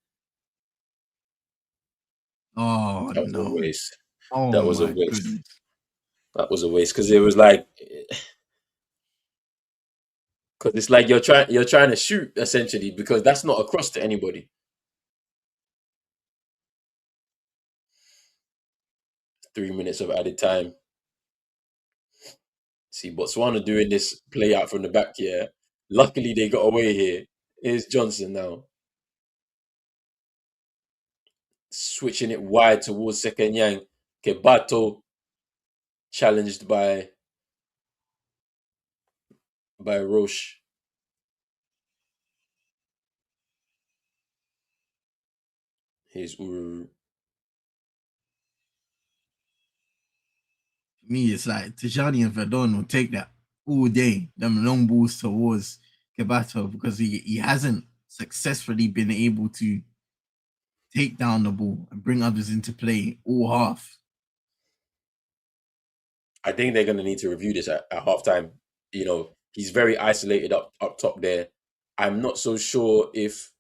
Oh That was a no! waste. Oh That was a my waste. goodness! That was a waste because it was like, because it's like you're trying to shoot essentially, because that's not across to anybody. 3 minutes of added time. See Botswana doing this play out from the back here. Luckily they got away here. Here's Johnson now. Switching it wide towards second Yang. Kebato challenged by Roche. Here's Uru. For me, it's like Tijani and Verdon will take that all day, them long balls towards Kebato, because he hasn't successfully been able to take down the ball and bring others into play all half. I think they're going to need to review this at halftime. He's very isolated up top there. I'm not so sure if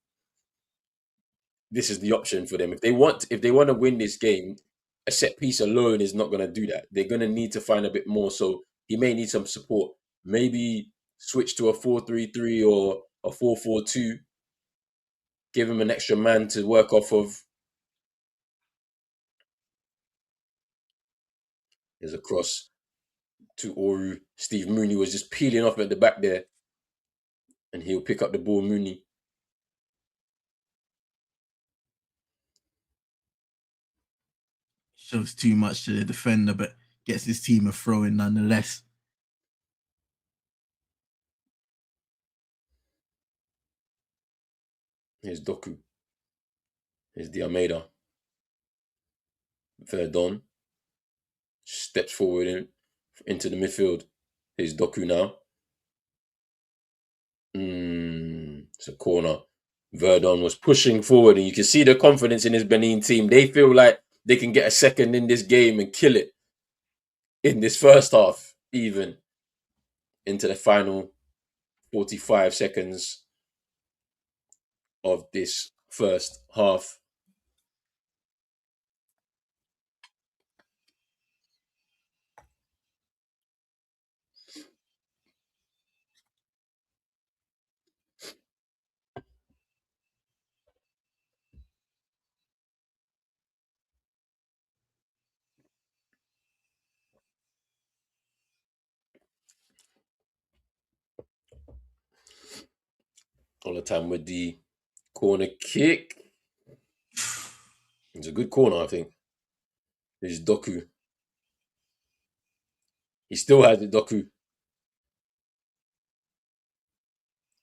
this is the option for them. If they want to win this game, a set piece alone is not going to do that. They're going to need to find a bit more. So he may need some support. Maybe switch to a 4-3-3 or a 4-4-2. Give him an extra man to work off of. There's a cross to Oru. Steve Mooney was just peeling off at the back there. And he'll pick up the ball, Mooney. Shows too much to the defender, but gets his team a throw in nonetheless. Here's Doku. Here's the Almeida. Verdon steps forward into the midfield. Here's Doku now. It's a corner. Verdon was pushing forward, and you can see the confidence in his Benin team. They feel like they can get a second in this game and kill it in this first half, even into the final 45 seconds of this first half. All the time with the corner kick. It's a good corner, I think. There's Doku. He still has it, Doku.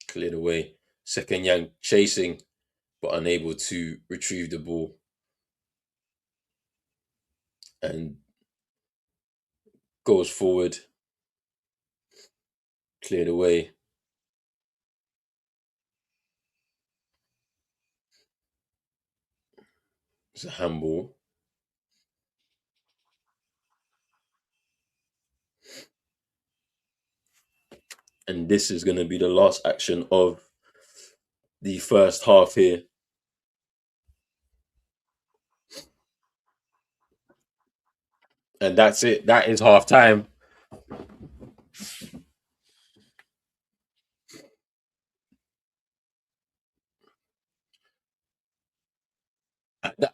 Cleared away. Second Yang chasing, but unable to retrieve the ball. And goes forward. Cleared away. It's a handball. And this is going to be the last action of the first half here. And that's it. That is half time.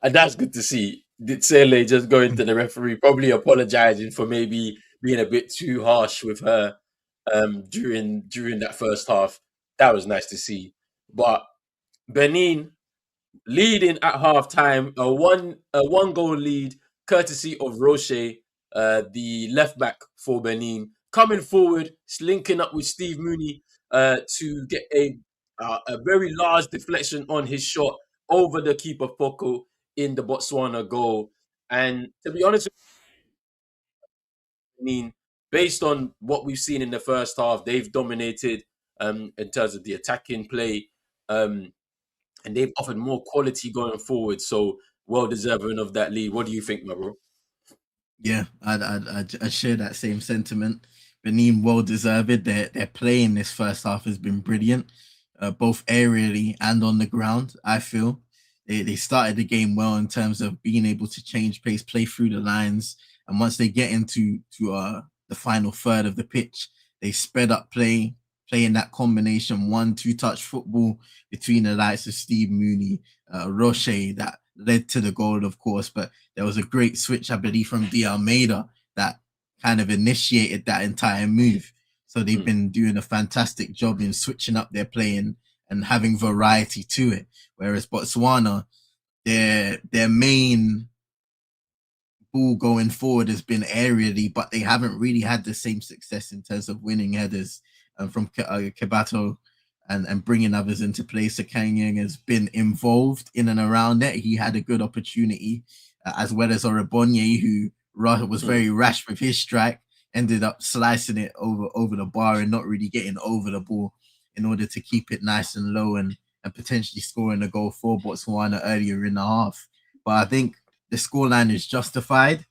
And that's good to see. Did Sele just going to the referee, probably apologizing for maybe being a bit too harsh with her during that first half. That was nice to see. But Benin leading at halftime, a one goal lead, courtesy of Roche, the left back for Benin, coming forward, linking up with Steve Mooney to get a very large deflection on his shot over the keeper Poco in the Botswana goal. And to be honest, I mean, based on what we've seen in the first half, they've dominated in terms of the attacking play. And they've offered more quality going forward. So well deserving of that lead. What do you think, my bro? Yeah, I share that same sentiment. Benin well deserved. Their play in this first half has been brilliant, both aerially and on the ground. I feel they started the game well in terms of being able to change pace, play through the lines, and once they get into the final third of the pitch, they sped up play, playing that combination 1-2 touch football between the likes of Steve Mooney, Roche, that led to the goal, of course, but there was a great switch, I believe, from Di Almeida that kind of initiated that entire move. So they've been doing a fantastic job in switching up their play and having variety to it. Whereas Botswana, their main ball going forward has been aerially, but they haven't really had the same success in terms of winning headers from Kebato and bringing others into play. So Kanyang has been involved in and around it. He had a good opportunity, as well as Oribonye, who was very rash with his strike, ended up slicing it over the bar and not really getting over the ball in order to keep it nice and low and potentially scoring a goal for Botswana earlier in the half. But I think the scoreline is justified.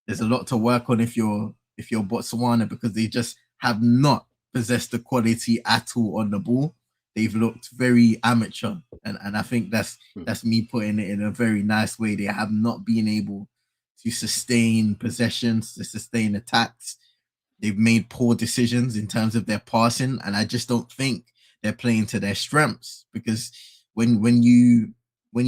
There's a lot to work on if you're Botswana, because they just have not possessed the quality at all on the ball. They've looked very amateur, and I think that's me putting it in a very nice way. They have not been able to sustain possessions, to sustain attacks. They've made poor decisions in terms of their passing, and I just don't think they're playing to their strengths, because when you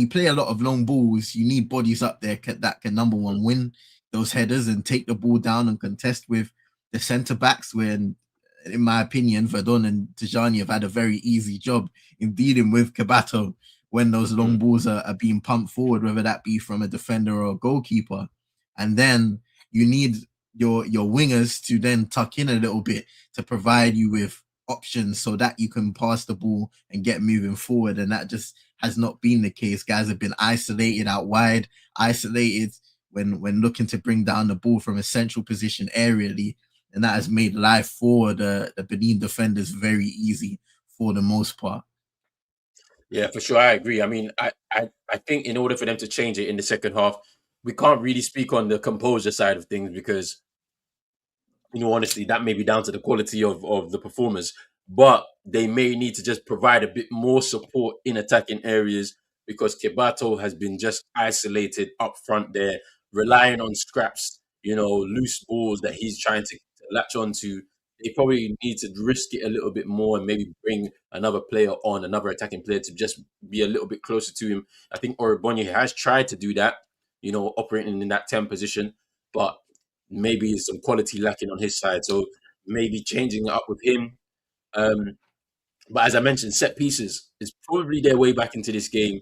play a lot of long balls, you need bodies up there that can, number one, win those headers and take the ball down and contest with the centre backs. When, in my opinion, Verdon and Tijani have had a very easy job in dealing with Kabato when those long balls are being pumped forward, whether that be from a defender or a goalkeeper. And then you need your wingers to then tuck in a little bit to provide you with options so that you can pass the ball and get moving forward. And that just has not been the case. Guys have been isolated out wide, isolated when looking to bring down the ball from a central position aerially. And that has made life for the Benin defenders very easy for the most part. Yeah, for sure. I agree. I mean, I think in order for them to change it in the second half, we can't really speak on the composure side of things because, honestly, that may be down to the quality of the performers. But they may need to just provide a bit more support in attacking areas because Kebato has been just isolated up front there, relying on scraps, loose balls that he's trying to latch onto. They probably need to risk it a little bit more and maybe bring another player on, another attacking player to just be a little bit closer to him. I think Oribonye has tried to do that, operating in that 10 position, but maybe some quality lacking on his side. So maybe changing it up with him. But as I mentioned, set pieces is probably their way back into this game.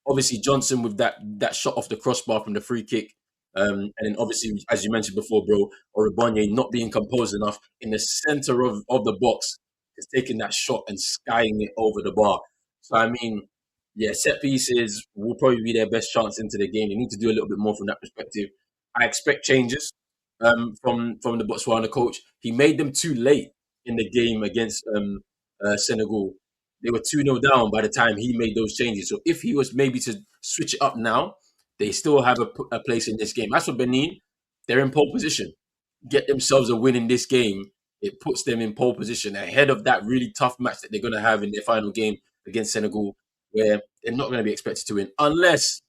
Obviously, Johnson with that shot off the crossbar from the free kick. And then obviously, as you mentioned before, bro, Oribonye not being composed enough in the center of the box is taking that shot and skying it over the bar. So, I mean, yeah, set pieces will probably be their best chance into the game. They need to do a little bit more from that perspective. I expect changes from the Botswana coach. He made them too late in the game against Senegal. They were 2-0 down by the time he made those changes. So if he was maybe to switch it up now, they still have a place in this game. As for Benin, they're in pole position. Get themselves a win in this game. It puts them in pole position ahead of that really tough match that they're going to have in their final game against Senegal, where they're not going to be expected to win unless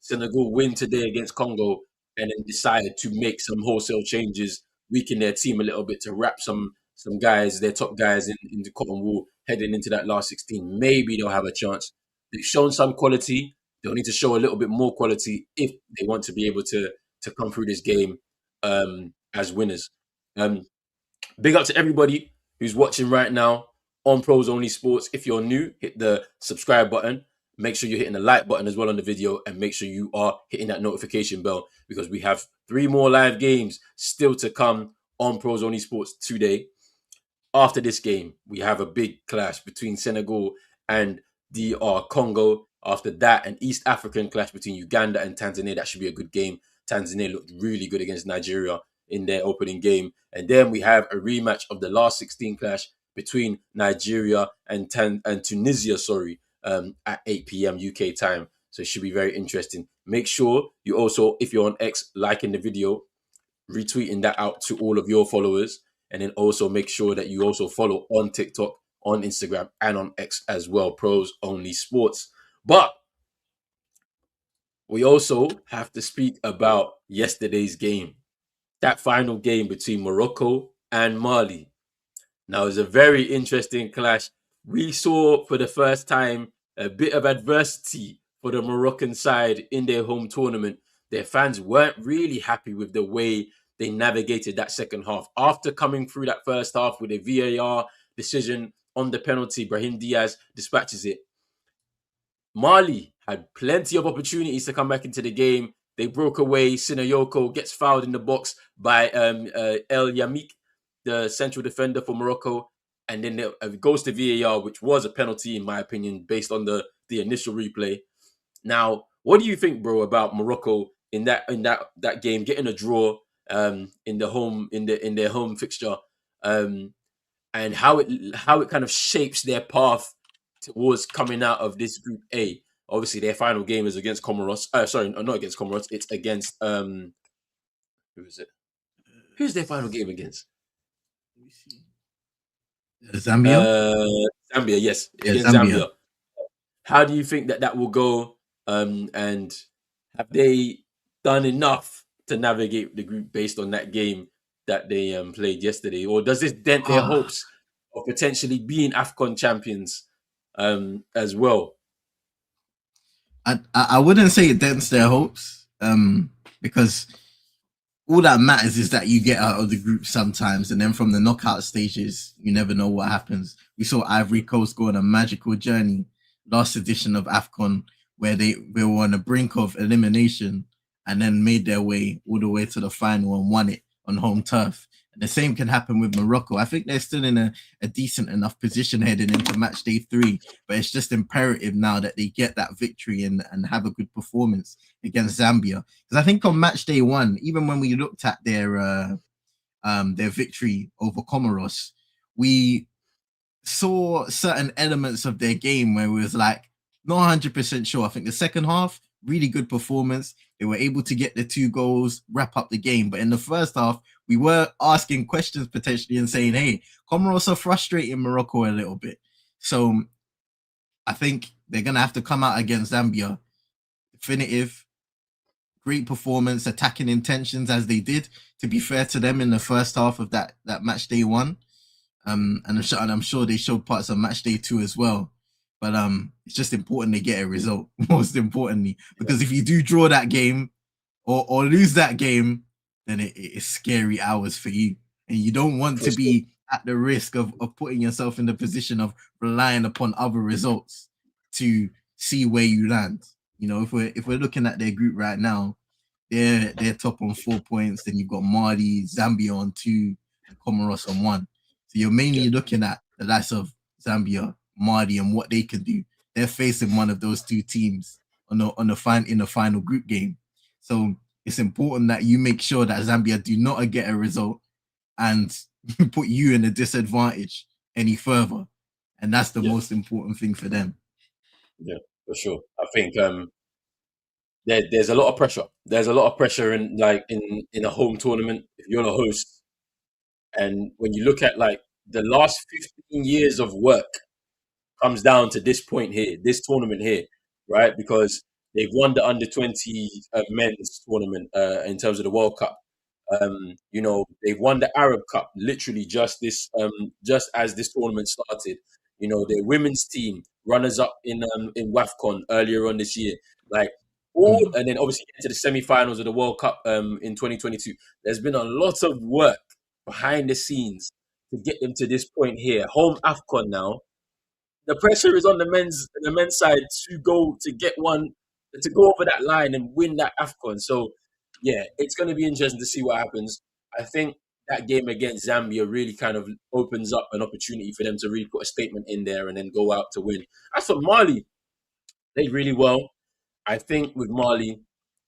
Senegal win today against Congo and then decide to make some wholesale changes, weaken their team a little bit to wrap some guys, their top guys, in the cotton wool heading into that last 16. Maybe they'll have a chance. They've shown some quality. They'll need to show a little bit more quality if they want to be able to come through this game as winners. Big up to everybody who's watching right now on Pros Only Sports. If you're new, hit the subscribe button. Make sure you're hitting the like button as well on the video, and make sure you are hitting that notification bell because we have 3 more live games still to come on Pros Only Sports today. After this game, we have a big clash between Senegal and DR Congo. After that, an East African clash between Uganda and Tanzania. That should be a good game. Tanzania looked really good against Nigeria in their opening game. And then we have a rematch of the last 16 clash between Nigeria and Tunisia, at 8 p.m. UK time. So it should be very interesting. Make sure you also, if you're on X, liking the video, retweeting that out to all of your followers. And then also make sure that you also follow on TikTok, on Instagram, and on X as well, Pros Only Sports. But we also have to speak about yesterday's game, that final game between Morocco and Mali. Now, it was a very interesting clash. We saw for the first time a bit of adversity for the Moroccan side in their home tournament. Their fans weren't really happy with the way they navigated that second half. After coming through that first half with a VAR decision on the penalty, Brahim Diaz dispatches it. Mali had plenty of opportunities to come back into the game. They broke away. Sinayoko gets fouled in the box by El Yamik, the central defender for Morocco. And then it goes to VAR, which was a penalty, in my opinion, based on the initial replay. Now, what do you think, bro, about Morocco in that game, getting a draw in their home fixture, and how it kind of shapes their path towards coming out of this Group A? Obviously, their final game is against Comoros. Sorry, not against Comoros. It's against who is it? Who's their final game against? Let me see. Zambia. Zambia, yes, Yeah, against Zambia. How do you think that will go? And have they done enough to navigate the group based on that game that they played yesterday, or does this dent their hopes of potentially being AFCON champions as well? I wouldn't say it dents their hopes. because all that matters is that you get out of the group sometimes, and then from the knockout stages, you never know what happens. We saw Ivory Coast go on a magical journey last edition of AFCON, where they were on the brink of elimination and then made their way all the way to the final and won it on home turf. And the same can happen with Morocco. I think they're still in a decent enough position heading into match day 3, but it's just imperative now that they get that victory and have a good performance against Zambia. Because I think on match day 1, even when we looked at their victory over Comoros, we saw certain elements of their game where we was like, not 100% sure. I think the second half, really good performance. They were able to get the 2 goals, wrap up the game. But in the first half, we were asking questions potentially and saying, hey, Comoros are frustrating Morocco a little bit. So I think they're going to have to come out against Zambia. Definitive, great performance, attacking intentions as they did, to be fair to them in the first half of that match day 1. And I'm sure they showed parts of match day 2 as well. But it's just important they get a result, most importantly, because if you do draw that game or lose that game, then it's scary hours for you. And you don't want to be at the risk of putting yourself in the position of relying upon other results to see where you land. You know, if we're looking at their group right now, they're top on 4 points. Then you've got Mali, Zambia on 2, and Comoros on 1. So you're mainly looking at the likes of Zambia, Mali, and what they can do. They're facing one of those 2 teams in the final group game. So it's important that you make sure that Zambia do not get a result and put you in a disadvantage any further. And that's the most important thing for them. Yeah, for sure. I think there's a lot of pressure. There's a lot of pressure in a home tournament if you're the host. And when you look at like the last 15 years of work comes down to this point here, this tournament here, right? Because they've won the under-20 men's tournament in terms of the World Cup. You know, they've won the Arab Cup literally just as this tournament started. You know, their women's team runners up in WAFCON earlier on this year, like all, and then obviously into the semi-finals of the World Cup in 2022. There's been a lot of work behind the scenes to get them to this point here. Home AFCON now. The pressure is on the men's side to go over that line and win that AFCON. So yeah, it's going to be interesting to see what happens. I think that game against Zambia really kind of opens up an opportunity for them to really put a statement in there and then go out to win. As for Mali, they did really well. I think with Mali,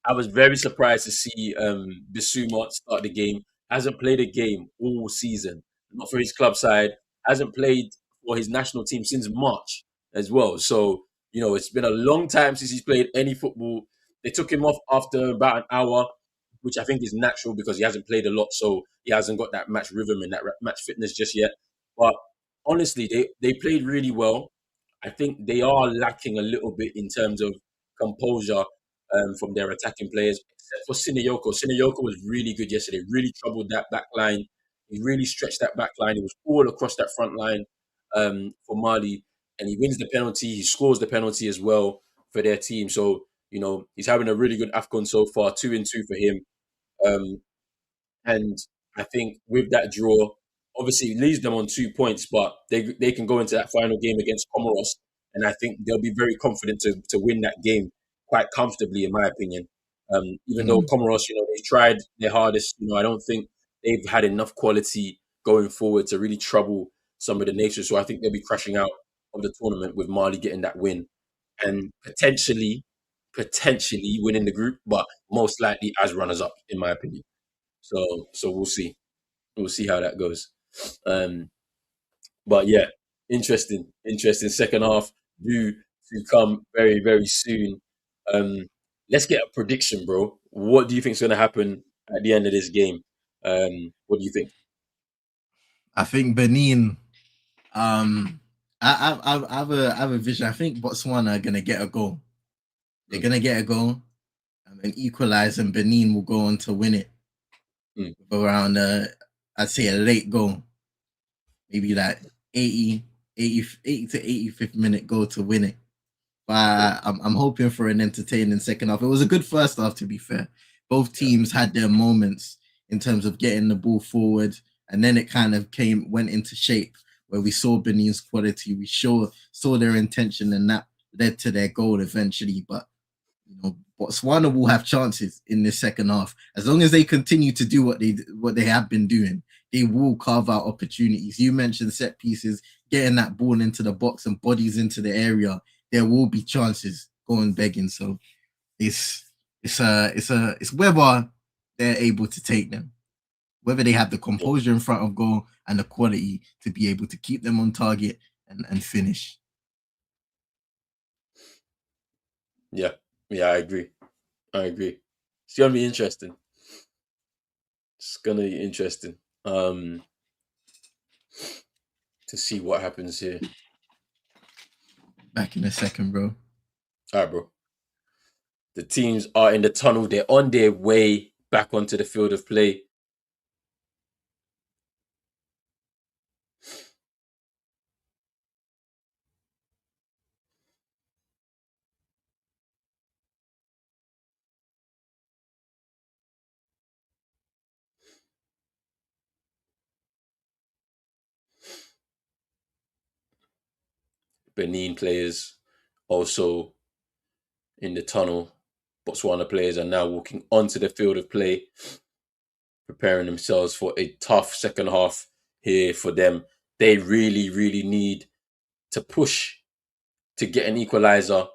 I was very surprised to see Bissouma start the game. Hasn't played a game all season, not for his club side. Hasn't played for his national team since March as well. So, you know, it's been a long time since he's played any football. They took him off after about an hour, which I think is natural because he hasn't played a lot. So he hasn't got that match rhythm and that match fitness just yet. But honestly, they played really well. I think they are lacking a little bit in terms of composure from their attacking players, except for Sinayoko. Sinayoko was really good yesterday, really troubled that back line. He really stretched that back line. It was all across that front line for Mali, and he wins the penalty. He scores the penalty as well for their team. So, you know, he's having a really good AFCON so far, 2-2 for him. And I think with that draw, obviously it leaves them on 2 points, but they can go into that final game against Comoros, and I think they'll be very confident to win that game quite comfortably, in my opinion. Even though Comoros, you know, they tried their hardest, you know, I don't think they've had enough quality going forward to really trouble some of the nations. So I think they'll be crashing out of the tournament with Mali getting that win and potentially winning the group, but most likely as runners up, in my opinion. So we'll see. We'll see how that goes. But yeah, interesting. Second half due to come very, very soon. Let's get a prediction, bro. What do you think is going to happen at the end of this game? What do you think? I think Benin. I have a vision. I think Botswana are gonna get a goal. They're gonna get a goal and then equalize, and Benin will go on to win it around I'd say a late goal, maybe like 80 to 85th minute goal to win it. But I'm hoping for an entertaining second half. It was a good first half, to be fair, both Yeah. teams had their moments in terms of getting the ball forward, and then it kind of went into shape where we saw Benin's quality, we saw their intention, and that led to their goal eventually. But Botswana will have chances in this second half as long as they continue to do what they have been doing. They will carve out opportunities. You mentioned set pieces, getting that ball into the box and bodies into the area. There will be chances going begging. So it's whether they're able to take them, whether they have the composure in front of goal and the quality to be able to keep them on target and finish. Yeah, I agree. It's gonna be interesting. To see what happens here. Back in a second, bro. All right, bro. The teams are in the tunnel. They're on their way back onto the field of play. Benin players also in the tunnel. Botswana players are now walking onto the field of play, preparing themselves for a tough second half here for them. They really, really need to push to get an equalizer.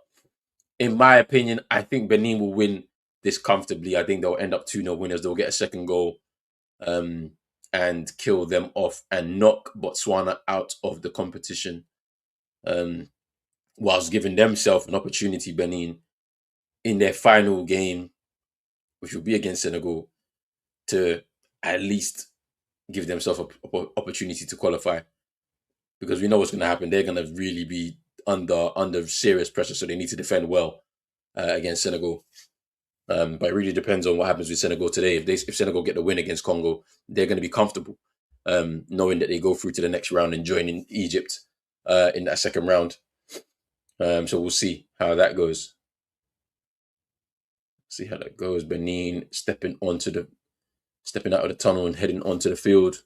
In my opinion, I think Benin will win this comfortably. I think they'll end up 2-0 winners. They'll get a second goal and kill them off and knock Botswana out of the competition, whilst giving themselves an opportunity, Benin, in their final game, which will be against Senegal, to at least give themselves an opportunity to qualify. Because we know what's going to happen. They're going to really be under serious pressure, so they need to defend well against Senegal. But it really depends on what happens with Senegal today. If Senegal get the win against Congo, they're going to be comfortable, knowing that they go through to the next round and joining Egypt in that second round. So we'll see how that goes. See how that goes. Benin stepping out of the tunnel and heading onto the field.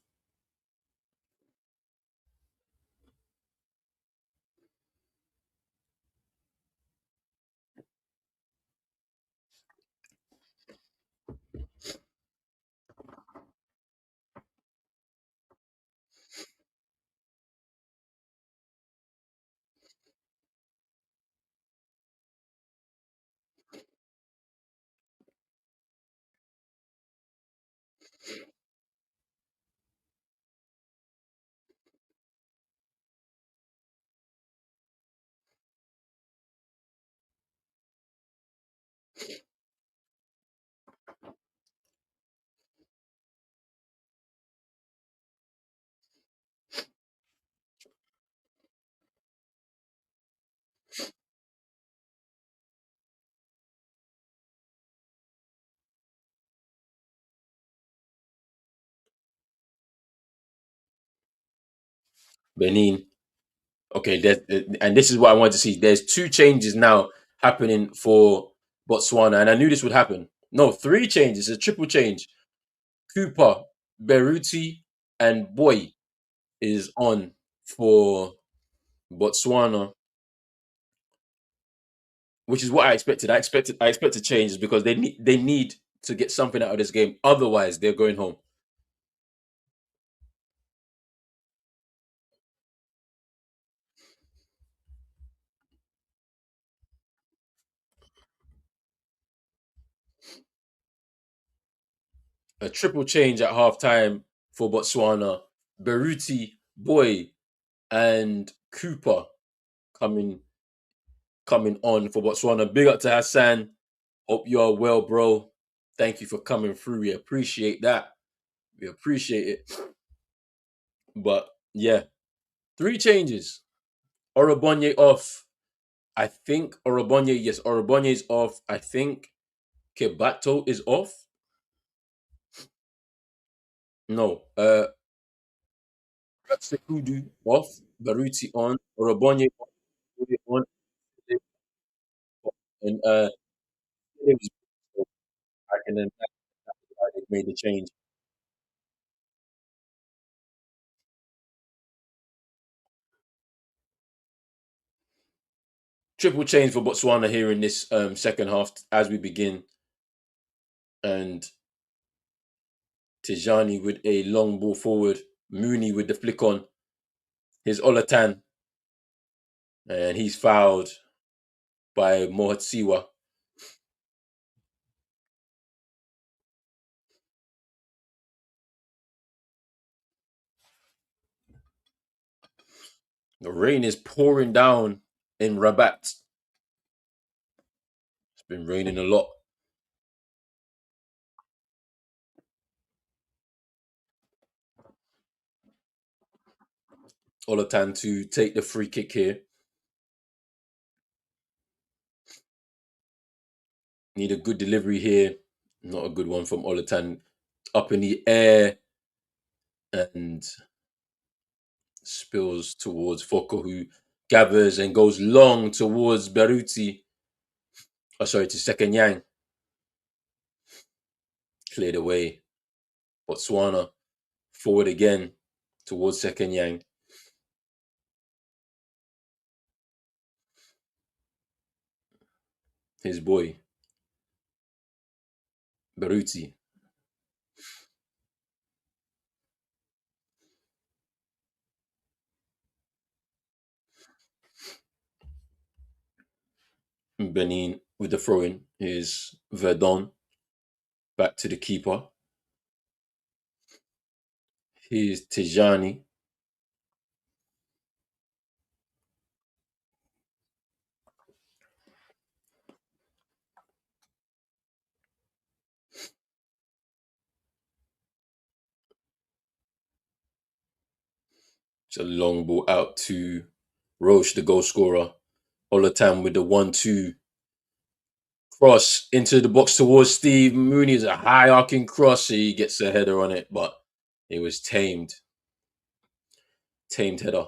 Benin. Okay, and this is what I wanted to see. There's 2 changes now happening for Botswana, and I knew this would happen. No, 3 changes. A triple change. Cooper, Beruti, and Boy is on for Botswana, which is what I expected. I expected changes because they need to get something out of this game. Otherwise, they're going home. A triple change at halftime for Botswana. Beruti, Boy, and Cooper coming on for Botswana. Big up to Hassan. Hope you are well, bro. Thank you for coming through. We appreciate that. We appreciate it. But yeah, 3 changes. Orobonye off. I think Orobonye is off. I think Kebato is off. No, Sekudu off. Baruti on. Orobonye on. And Williams back, and then change. Triple change for Botswana here in this second half as we begin. And Tijani with a long ball forward. Mooney with the flick on. Here's Olatan. And he's fouled by Mohatsiwa. The rain is pouring down in Rabat. It's been raining a lot. Olatan to take the free kick here. Need a good delivery here. Not a good one from Olatan. Up in the air and spills towards Foko, who gathers and goes long towards Beruti. Oh, sorry, to Second Yang. Cleared away. Botswana forward again towards Second Yang. His boy, Beruti. Benin with the throw in is Verdon. Back to the keeper. Here's Tijani. It's a long ball out to Roche, the goal scorer. Olatan with the 1-2. Cross into the box towards Steve Mooney. Is a high arcing cross. He gets a header on it, but it was tamed. Tamed header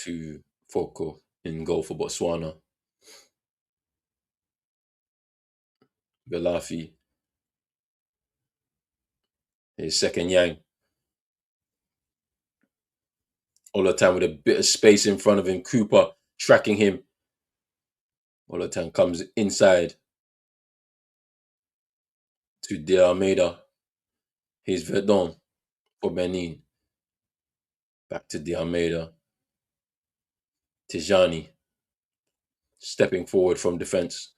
to Foko in goal for Botswana. Galafi. His Second Yang. Olatan with a bit of space in front of him. Cooper tracking him. Olatan comes inside to De Almeida. Here's Verdon for Benin. Back to De Almeida. Tijani stepping forward from defense.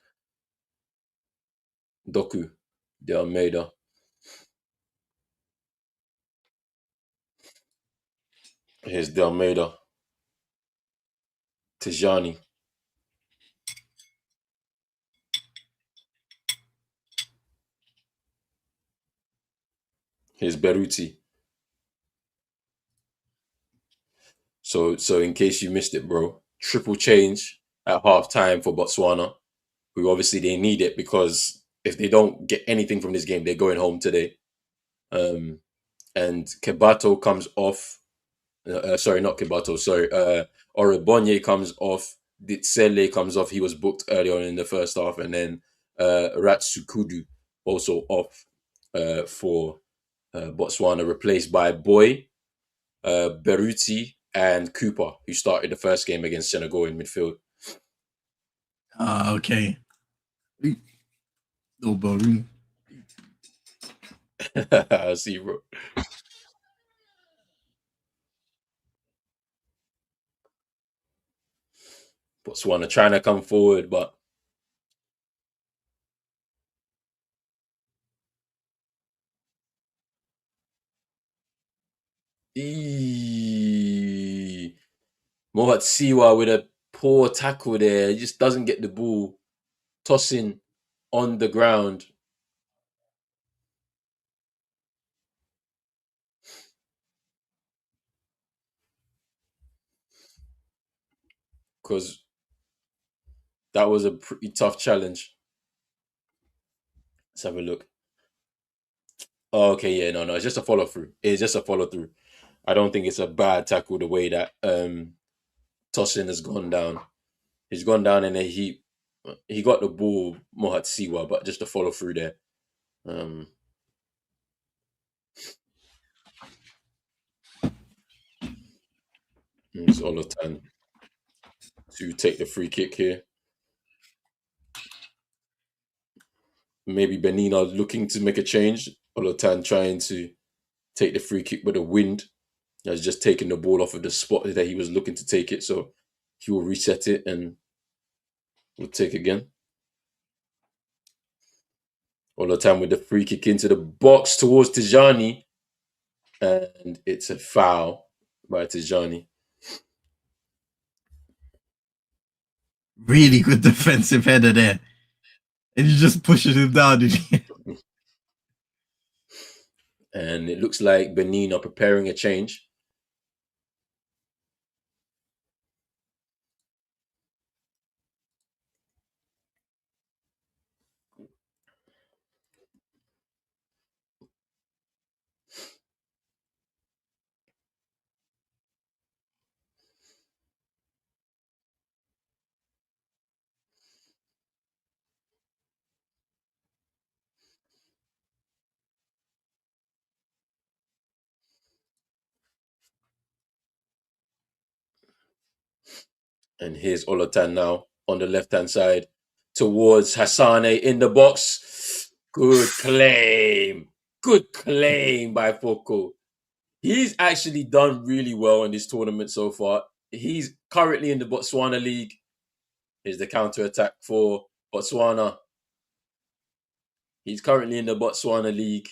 Doku, De Almeida. Here's De Almeida. Tijani. Here's Beruti. So in case you missed it, bro, triple change at half time for Botswana, who obviously they need it because if they don't get anything from this game, they're going home today. And Kebato comes off. Sorry, not Kebato. Sorry, Orebonye comes off. Ditsele comes off. He was booked early on in the first half, and then Ratsukudu also off for Botswana, replaced by Boy, Beruti, and Cooper, who started the first game against Senegal in midfield. Okay. No boring. I see, bro. Botswana trying to come forward, but Mohatsiwa with a poor tackle there. He just doesn't get the ball, tossing on the ground. Because that was a pretty tough challenge. Let's have a look. Oh, okay, yeah, no, it's just a follow through. It's just a follow through. I don't think it's a bad tackle the way that Tosin has gone down. He's gone down and then he got the ball, Mohatsiwa, but just a follow through there. Um, it's Olotan to take the free kick here. Maybe Benin are looking to make a change. Olotan trying to take the free kick, but the wind has just taken the ball off of the spot that he was looking to take it. So he will reset it and will take again. Olotan with the free kick into the box towards Tijani. And it's a foul by Tijani. Really good defensive header there. And you just pushes him down. And it looks like Benin are preparing a change. And here's Olotan now on the left-hand side towards Hassane in the box. Good claim. Good claim by Foko. He's actually done really well in this tournament so far. He's currently in the Botswana League. Here's the counter-attack for Botswana. He's currently in the Botswana League.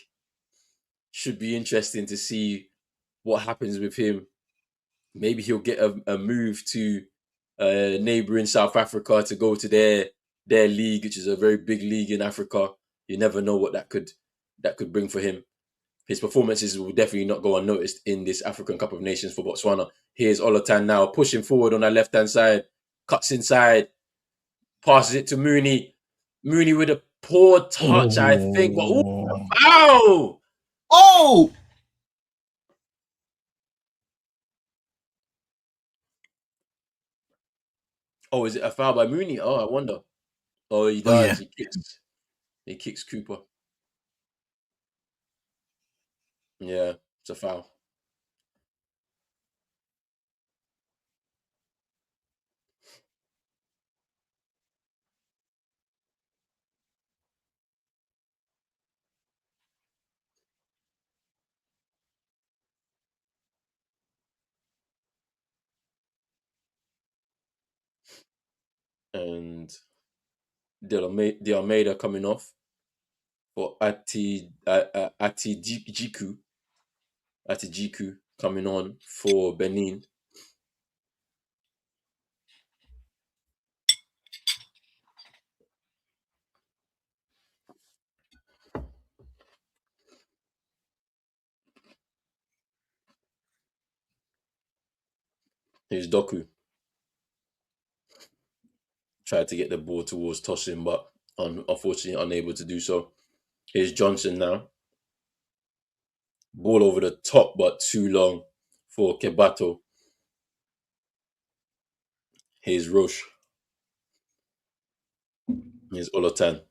Should be interesting to see what happens with him. Maybe he'll get a move to neighboring South Africa to go to their league, which is a very big league in Africa. You never know what that could bring for him. His performances will definitely not go unnoticed in this African Cup of Nations for Botswana. Here's Olotan now pushing forward on that left-hand side, cuts inside, passes it to Mooney. Mooney with a poor touch, I think. But foul! Oh! Oh, is it a foul by Mooney? Oh, I wonder. Oh, he does. Yeah. He kicks Cooper. Yeah, it's a foul. And De Almeida coming off for Atijiku coming on for Benin. Here's Doku. Tried to get the ball towards Tosin, but unfortunately unable to do so. Here's Johnson now. Ball over the top, but too long for Kebato. Here's Roche. Here's Olotan.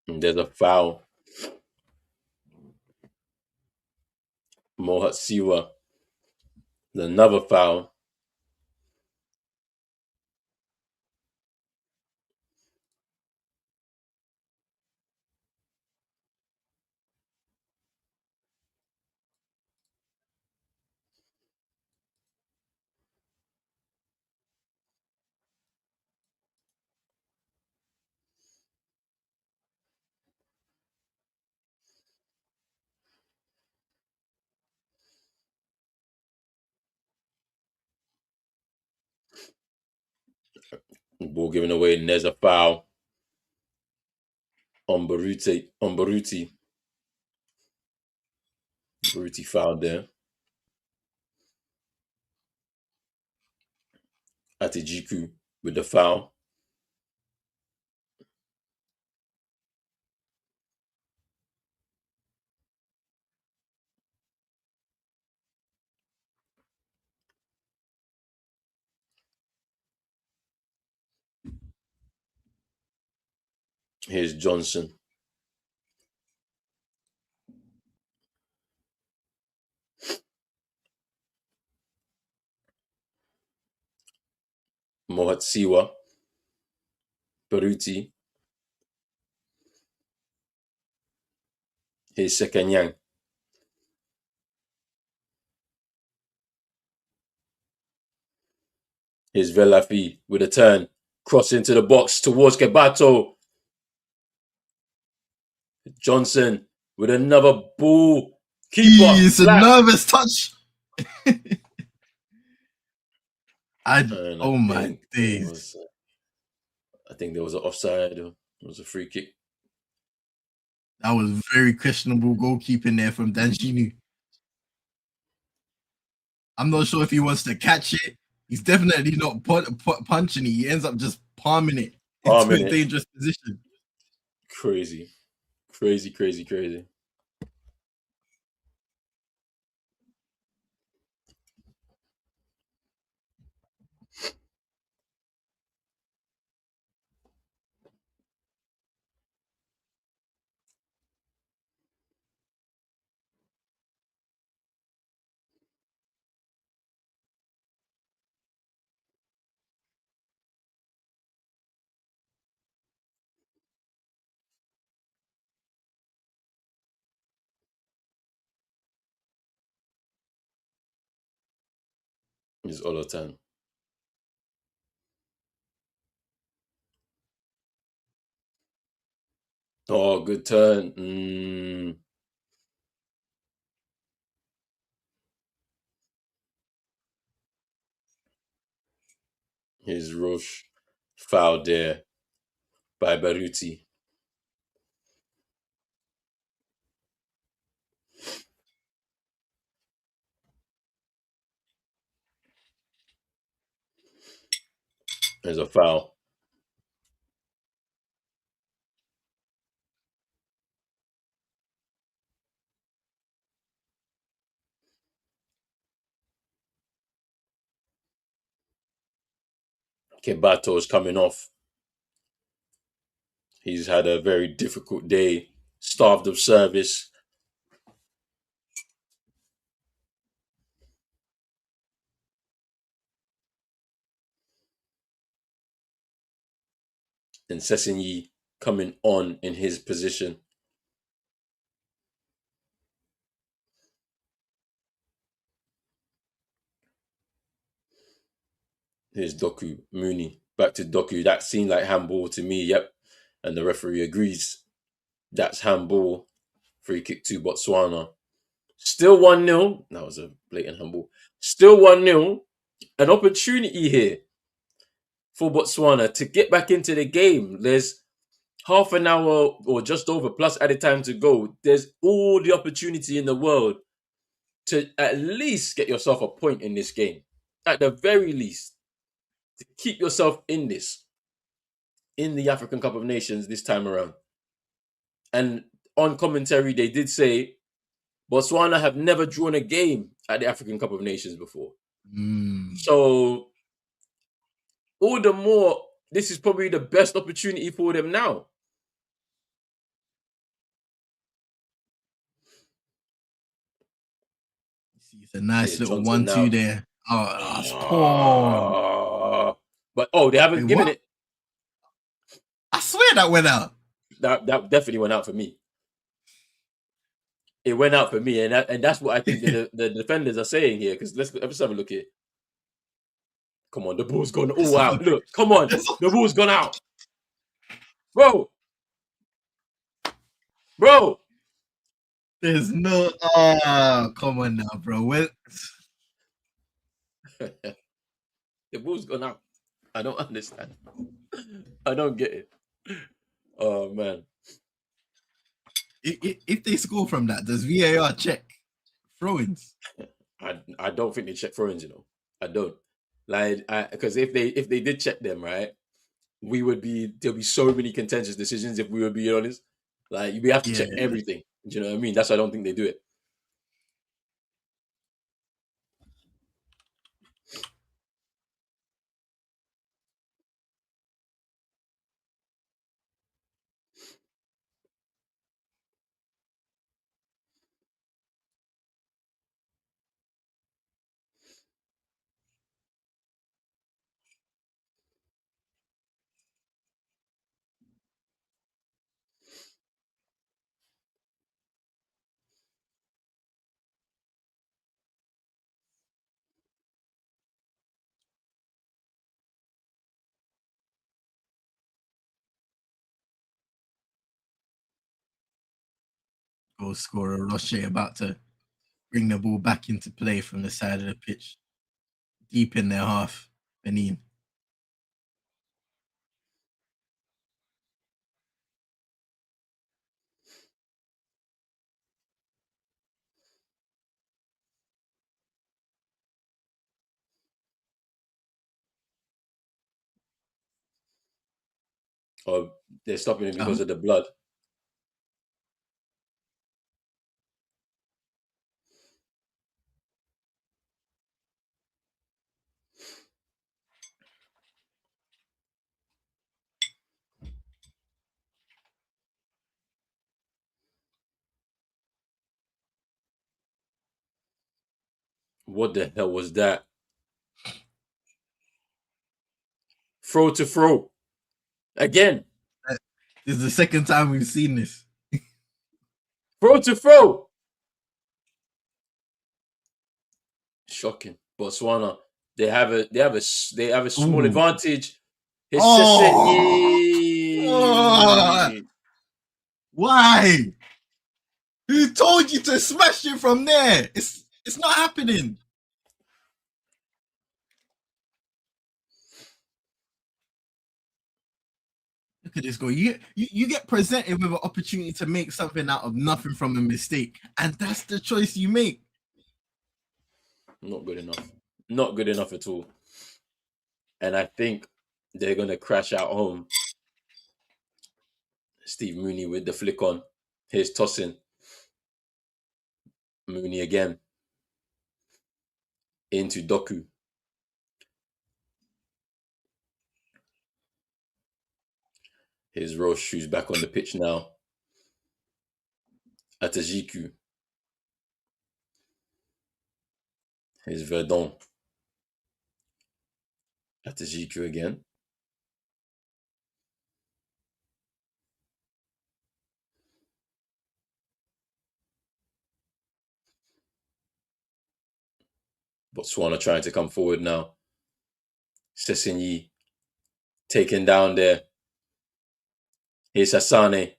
And there's a foul. Mohat Siwa. There's another foul. Ball given away, and there's a foul on Baruti. Baruti fouled there. Atijiku with the foul. Here's Johnson. Mohatsiwa. Baruti. Here's Sekanyang. Here's Velafi with a turn. Cross into the box towards Kebato. Johnson with another ball. Keeper. It's a nervous touch. Oh my days. I think there was an offside. It was a free kick. That was very questionable goalkeeping there from Danjinu. I'm not sure if he wants to catch it. He's definitely not punching it. He ends up just palming it into a dangerous position. Crazy. Crazy, crazy, crazy. It's Olotan. Oh, good turn. Here's Roche. Foul there by Baruti. There's a foul. Kebato is coming off. He's had a very difficult day, starved of service. And Sessigny coming on in his position. Here's Doku, Mooney. Back to Doku. That seemed like handball to me, yep. And the referee agrees. That's handball. Free kick to Botswana. Still 1-0. That was a blatant handball. Still 1-0. An opportunity here for Botswana to get back into the game. There's half an hour or just over plus added time to go. There's all the opportunity in the world to at least get yourself a point in this game. At the very least, to keep yourself in this, in the African Cup of Nations this time around. And on commentary, they did say Botswana have never drawn a game at the African Cup of Nations before. So, all the more, this is probably the best opportunity for them now. It's a nice little 1-2 there. Oh, that's poor. But they haven't given it. I swear that went out. That definitely went out for me. It went out for me, and that's what I think the defenders are saying here. Because let's have a look here. Come on, the ball's gone all out. Look, come on, the ball's gone out, bro. There's no. Come on now, bro. Well, the ball's gone out. I don't understand. I don't get it. Oh man. If they score from that, does VAR check throw-ins? I don't think they check throw-ins, I don't. Like, because if they did check them, right, there'll be so many contentious decisions if we were being honest. Like, we have to check Yeah. everything. Do you know what I mean? That's why I don't think they do it. Goal scorer Roche about to bring the ball back into play from the side of the pitch, deep in their half. Benin. Or they're stopping it because Oh, of the blood. What the hell was that? Throw to throw. Again. this is the second time we've seen this. Throw to throw. Shocking. Botswana. They have a small Ooh. advantage. It's Oh! Why? Who told you to smash it from there? It's not happening. Look at this goal. You get presented with an opportunity to make something out of nothing from a mistake, and that's the choice you make. Not good enough. Not good enough at all. And I think they're gonna crash out home. Steve Mooney with the flick on. Here's tossing. Mooney again. Into Doku. Here's Roche, who's back on the pitch now. Atajiku. Here's Verdon. Atajiku again. Botswana trying to come forward now. Sesenyi taken down there. Here's Hassane.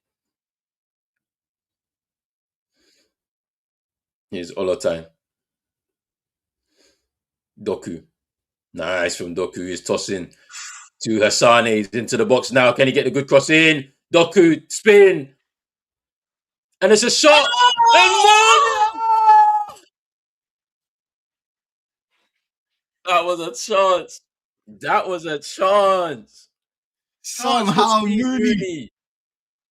Here's Olotime. Doku. Nice from Doku. He's tossing to Hassane. He's into the box now. Can he get the good cross in? Doku, spin. And it's a shot. And one! That was a chance. That was a chance. Somehow Mooney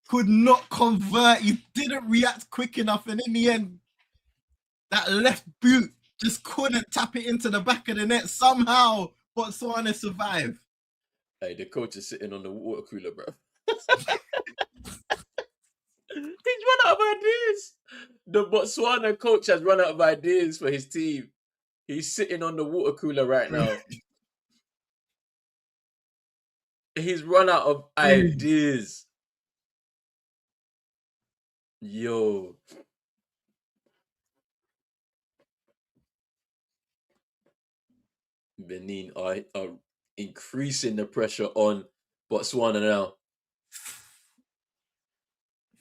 could not convert. He didn't react quick enough, and in the end, that left boot just couldn't tap it into the back of the net. Somehow, Botswana survived. Hey, the coach is sitting on the water cooler, bro. He's run out of ideas. The Botswana coach has run out of ideas for his team. He's sitting on the water cooler right now. He's run out of ideas. Yo. Benin are increasing the pressure on Botswana now.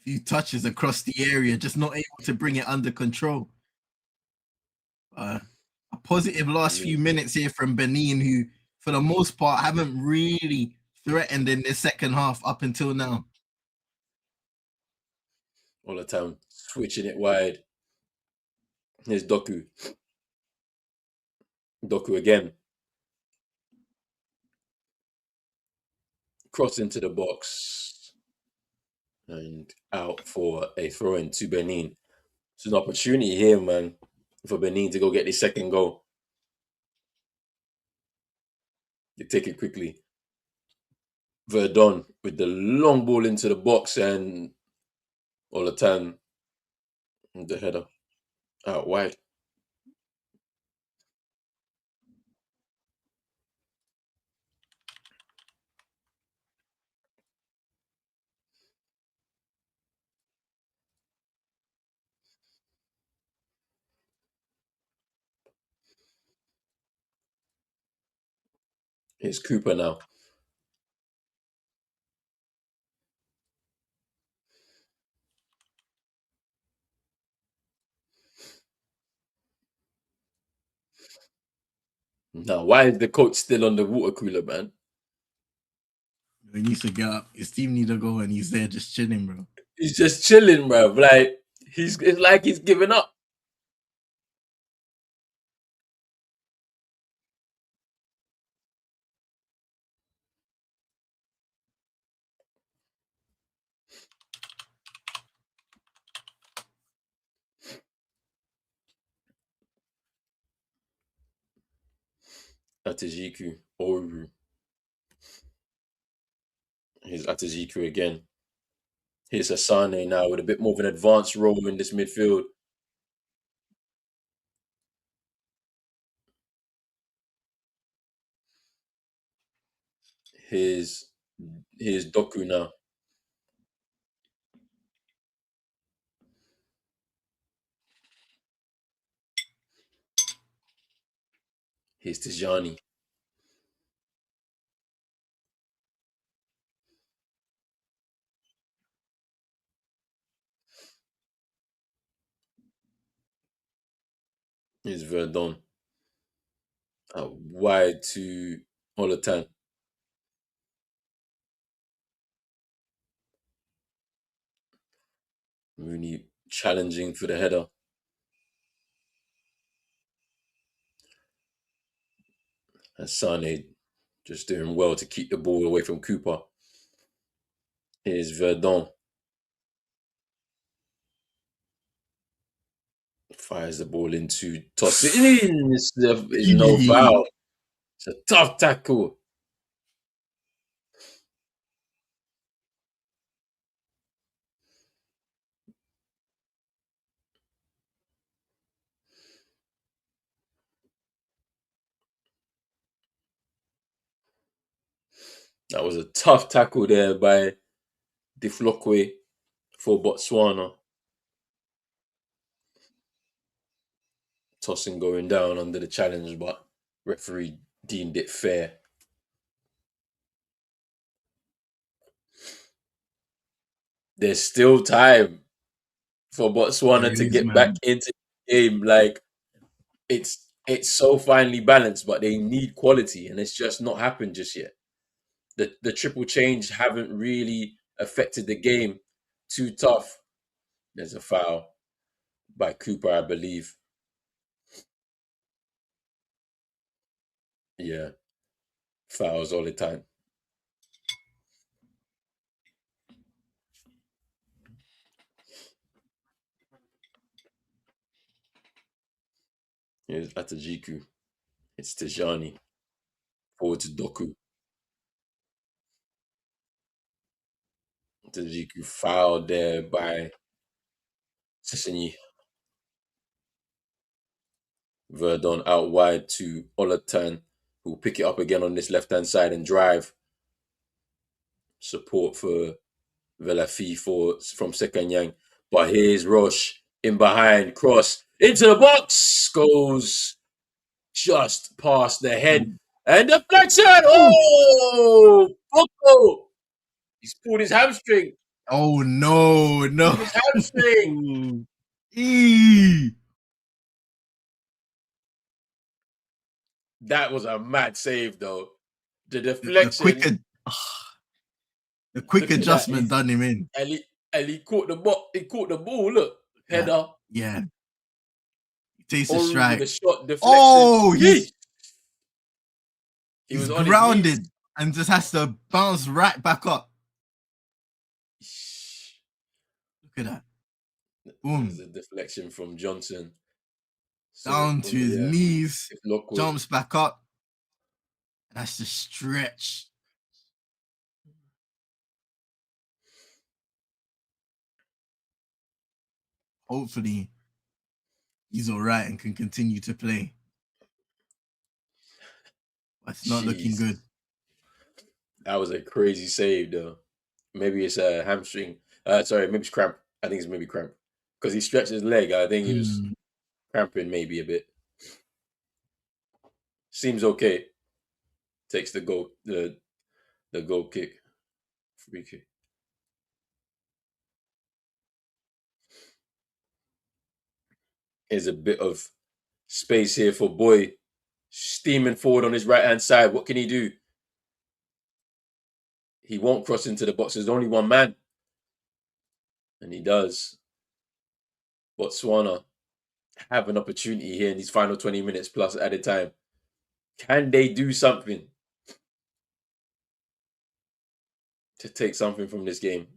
Few touches across the area, just not able to bring it under control. A positive last few minutes here from Benin, who, for the most part, haven't really threatened in the second half up until now. All the time, switching it wide. Here's Doku. Doku again. Cross into the box. And out for a throw-in to Benin. It's an opportunity here, man, for Benin to go get the second goal. They take it quickly. Verdon with the long ball into the box and Olatan the header out wide. It's Cooper now. Now, why is the coach still on the water cooler, man? He needs to get up. His team need to go, and he's there just chilling, bro. He's just chilling, bro. Like it's like he's giving up. Atajiku, Oru. Here's Atajiku again. Here's Asane now with a bit more of an advanced role in this midfield. Here's Doku now. Here's Tijani. Here's Verdon. Wide to Olatan. Rooney challenging for the header. And Sane just doing well to keep the ball away from Cooper. Here's Verdon. Fires the ball into toss it in. It's no foul. It's a tough tackle. That was a tough tackle there by Deflokwe for Botswana. Tossing going down under the challenge, but referee deemed it fair. There's still time for Botswana to get back into the game. Like it's so finely balanced, but they need quality, and it's just not happened just yet. The triple change haven't really affected the game. Too tough. There's a foul by Cooper, I believe. Yeah, fouls all the time. Here's Atajiku. It's Tijani. Forward to Doku. Atajiku fouled there by Sissinyi. Verdon out wide to Olatan, who will pick it up again on this left-hand side and drive. Support for Velafi from Sekanyang. But here's Roche in behind, cross into the box, goes just past the head. And deflection! Oh! Boko! He's pulled his hamstring. Oh, no. His hamstring. That was a mad save, though. The deflection. The quick adjustment done him in. And he caught the ball. He caught the ball. Look, header. Yeah. He takes a strike. The shot deflection. Oh, he's he was grounded. and just has to bounce right back up. Look at that. Boom. There's a deflection from Johnson. So Down to his knees, if Lockwood jumps back up. That's the stretch. Hopefully, he's all right and can continue to play. But it's not looking good. That was a crazy save, though. Maybe it's a hamstring. Sorry, maybe it's cramp. I think it's maybe cramp because he stretched his leg. I think he was cramping maybe a bit. Seems okay. Takes the goal kick, free kick. There's a bit of space here for Boy, steaming forward on his right hand side. What can he do? He won't cross into the box. There's only one man, and he does. Botswana have an opportunity here in these final 20 minutes plus added time. Can they do something to take something from this game?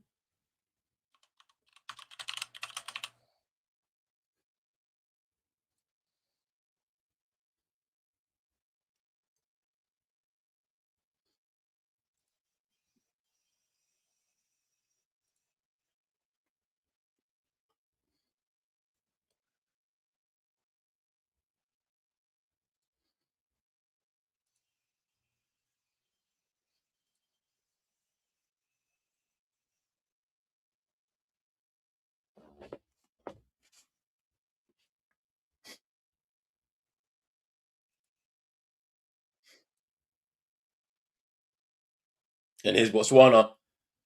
And here's Botswana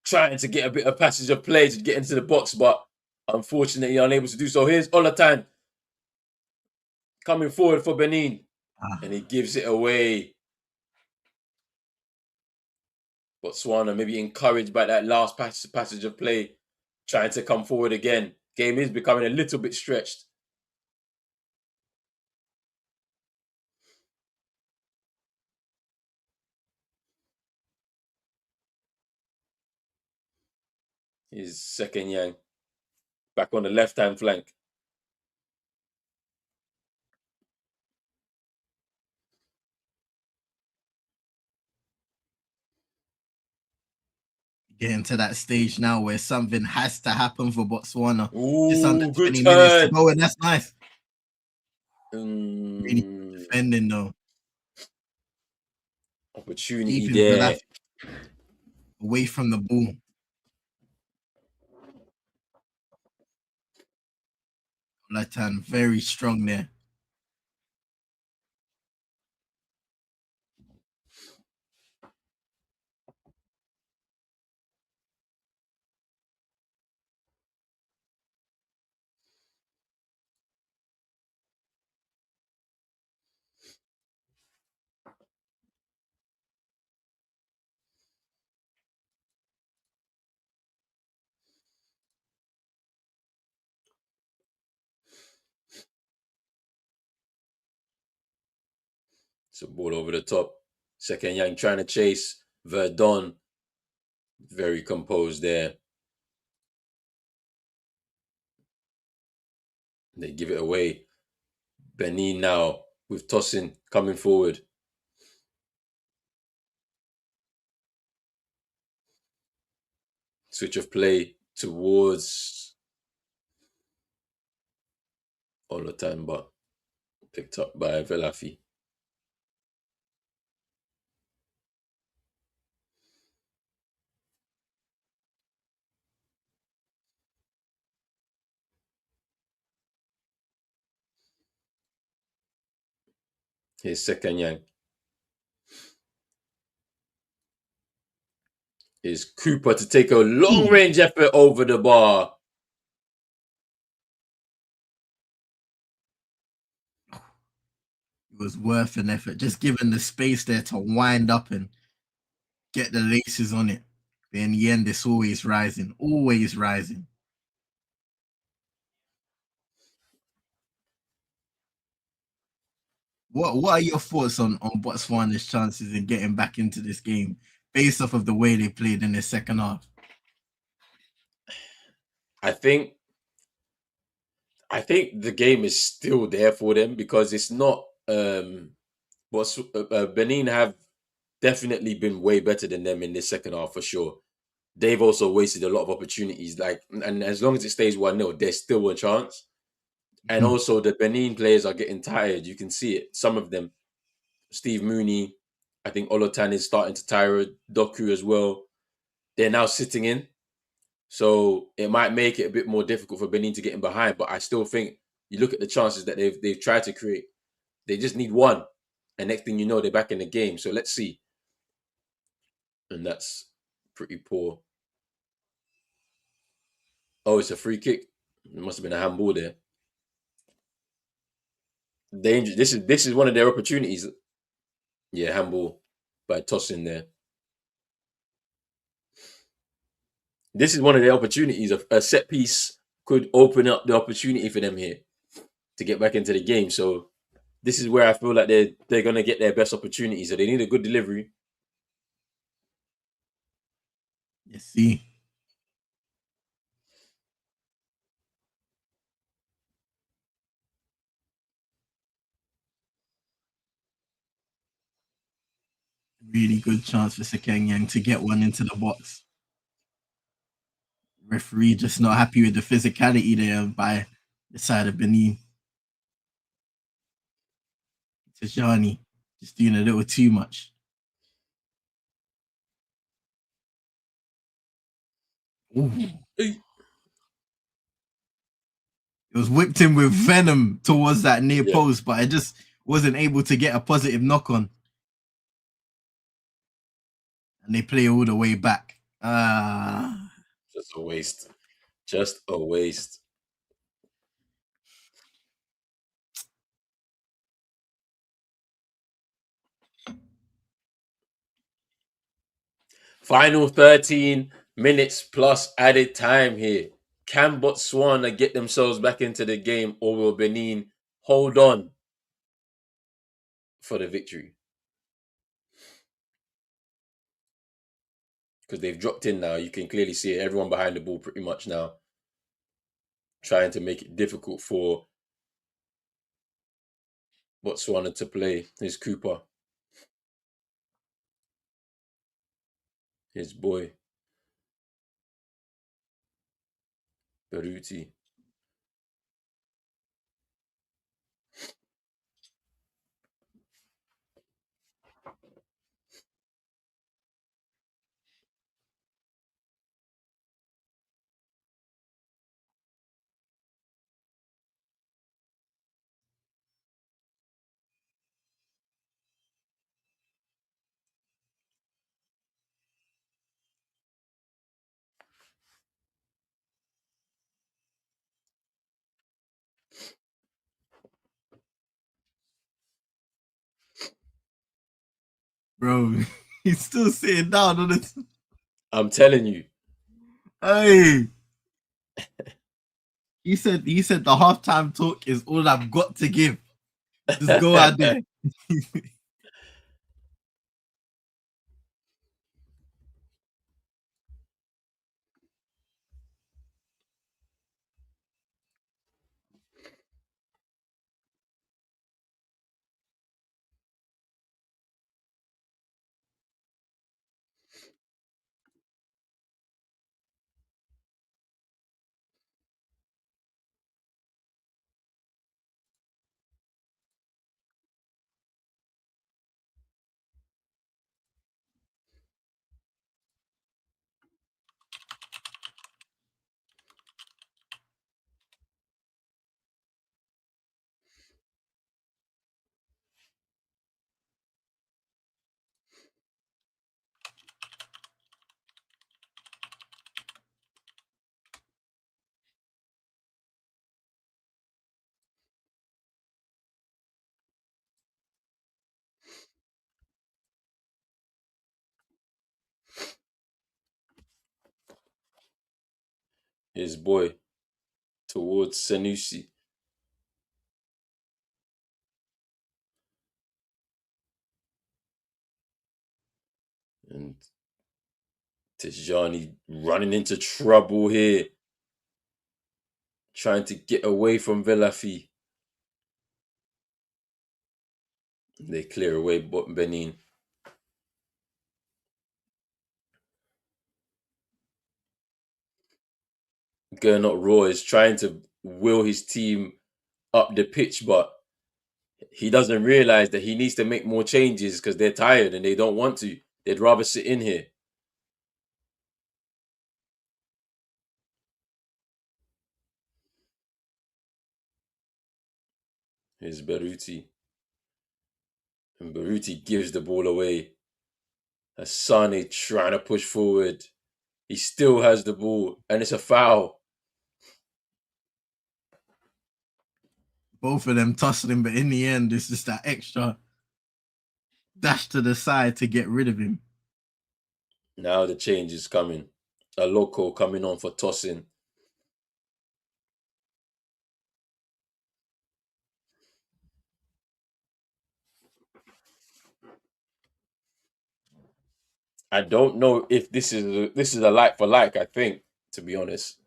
trying to get a bit of passage of play to get into the box, but unfortunately unable to do so. Here's Olatan coming forward for Benin, and he gives it away. Botswana maybe encouraged by that last passage of play, trying to come forward again. Game is becoming a little bit stretched. Here's second Yang back on the left-hand flank. Getting to that stage now where something has to happen for Botswana. Ooh, just under good 20 turn. minutes to go, and that's nice. Really defending though. Opportunity Keeping there. Away from the ball. Latan very strong there. So ball over the top. Second Yang trying to chase Verdon. Very composed there. They give it away. Benin now with Tosin coming forward. Switch of play towards Olatan, but picked up by Velafi. Here's second Yang. Is Cooper to take a long range effort over the bar. It was worth an effort, just given the space there to wind up and get the laces on it. But in the end, it's always rising, always rising. What are your thoughts on Botswana's chances in getting back into this game based off of the way they played in the second half? I think the game is still there for them because it's not. Benin have definitely been way better than them in this second half for sure. They've also wasted a lot of opportunities. And as long as it stays 1-0, there's still a chance. And Mhm. also, the Benin players are getting tired. You can see it. Some of them, Steve Mooney, I think Olotan is starting to tire. Doku as well. They're now sitting in. So it might make it a bit more difficult for Benin to get in behind. But I still think you look at the chances that they've tried to create. They just need one. And next thing you know, they're back in the game. So let's see. And that's pretty poor. Oh, it's a free kick. It must have been a handball there. Danger. This is one of their opportunities. Yeah, handball by tossing there. This is one of the opportunities. A set piece could open up the opportunity for them here to get back into the game. So this is where I feel like they're gonna get their best opportunity. So they need a good delivery. You see, really good chance for Sekenyang to get one into the box. Referee just not happy with the physicality there by the side of Benin. Tijani just doing a little too much. Ooh. Hey. It was whipped in with venom towards that near Yeah, post, but I just wasn't able to get a positive knock on. And they play all the way back. just a waste. Just a waste. Final 13 minutes plus added time here. Can Botswana get themselves back into the game, or will Benin hold on for the victory? Because they've dropped in now. You can clearly see it. Everyone behind the ball pretty much now, trying to make it difficult for Botswana to play. Here's Cooper, his boy, Beruti. Bro, he's still sitting down on it. I'm telling you. Hey, he said the halftime talk is all I've got to give. Just go out there. His boy towards Sanusi. And Tijani running into trouble here. Trying to get away from Velafi. They clear away Benin. Gernot Roy is trying to will his team up the pitch, but he doesn't realize that he needs to make more changes because they're tired and they don't want to. They'd rather sit in here. Here's Beruti. And Beruti gives the ball away. Asane trying to push forward. He still has the ball, and it's a foul. Both of them tussling, but in the end, it's just that extra dash to the side to get rid of him. Now the change is coming. A loco coming on for tossing. I don't know if this is a like for like. I think, to be honest.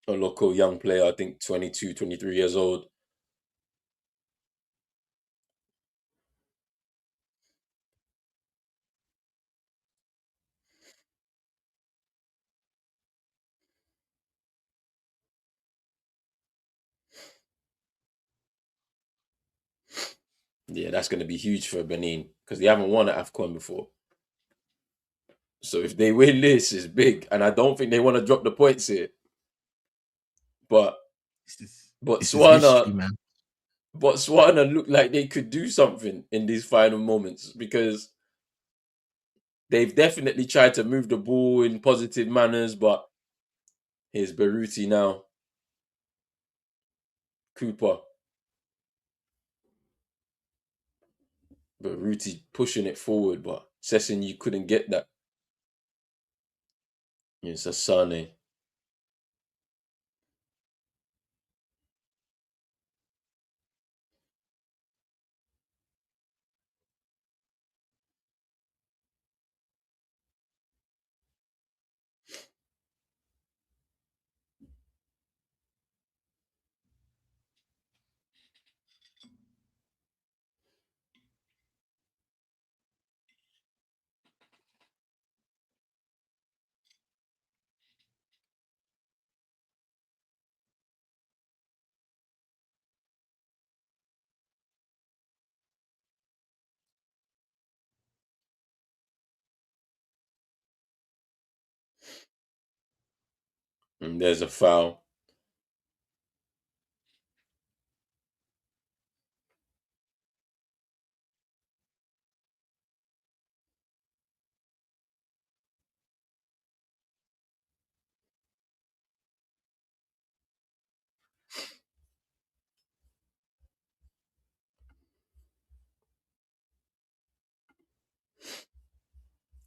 A local young player, I think 22, 23 years old. Yeah, that's going to be huge for Benin because they haven't won at AFCON before. So if they win this, it's big. And I don't think they want to drop the points here. But Botswana looked like they could do something in these final moments because they've definitely tried to move the ball in positive manners. But here's Beruti now. Cooper. Beruti pushing it forward, but Sessignon couldn't get that. It's Asane. And there's a foul.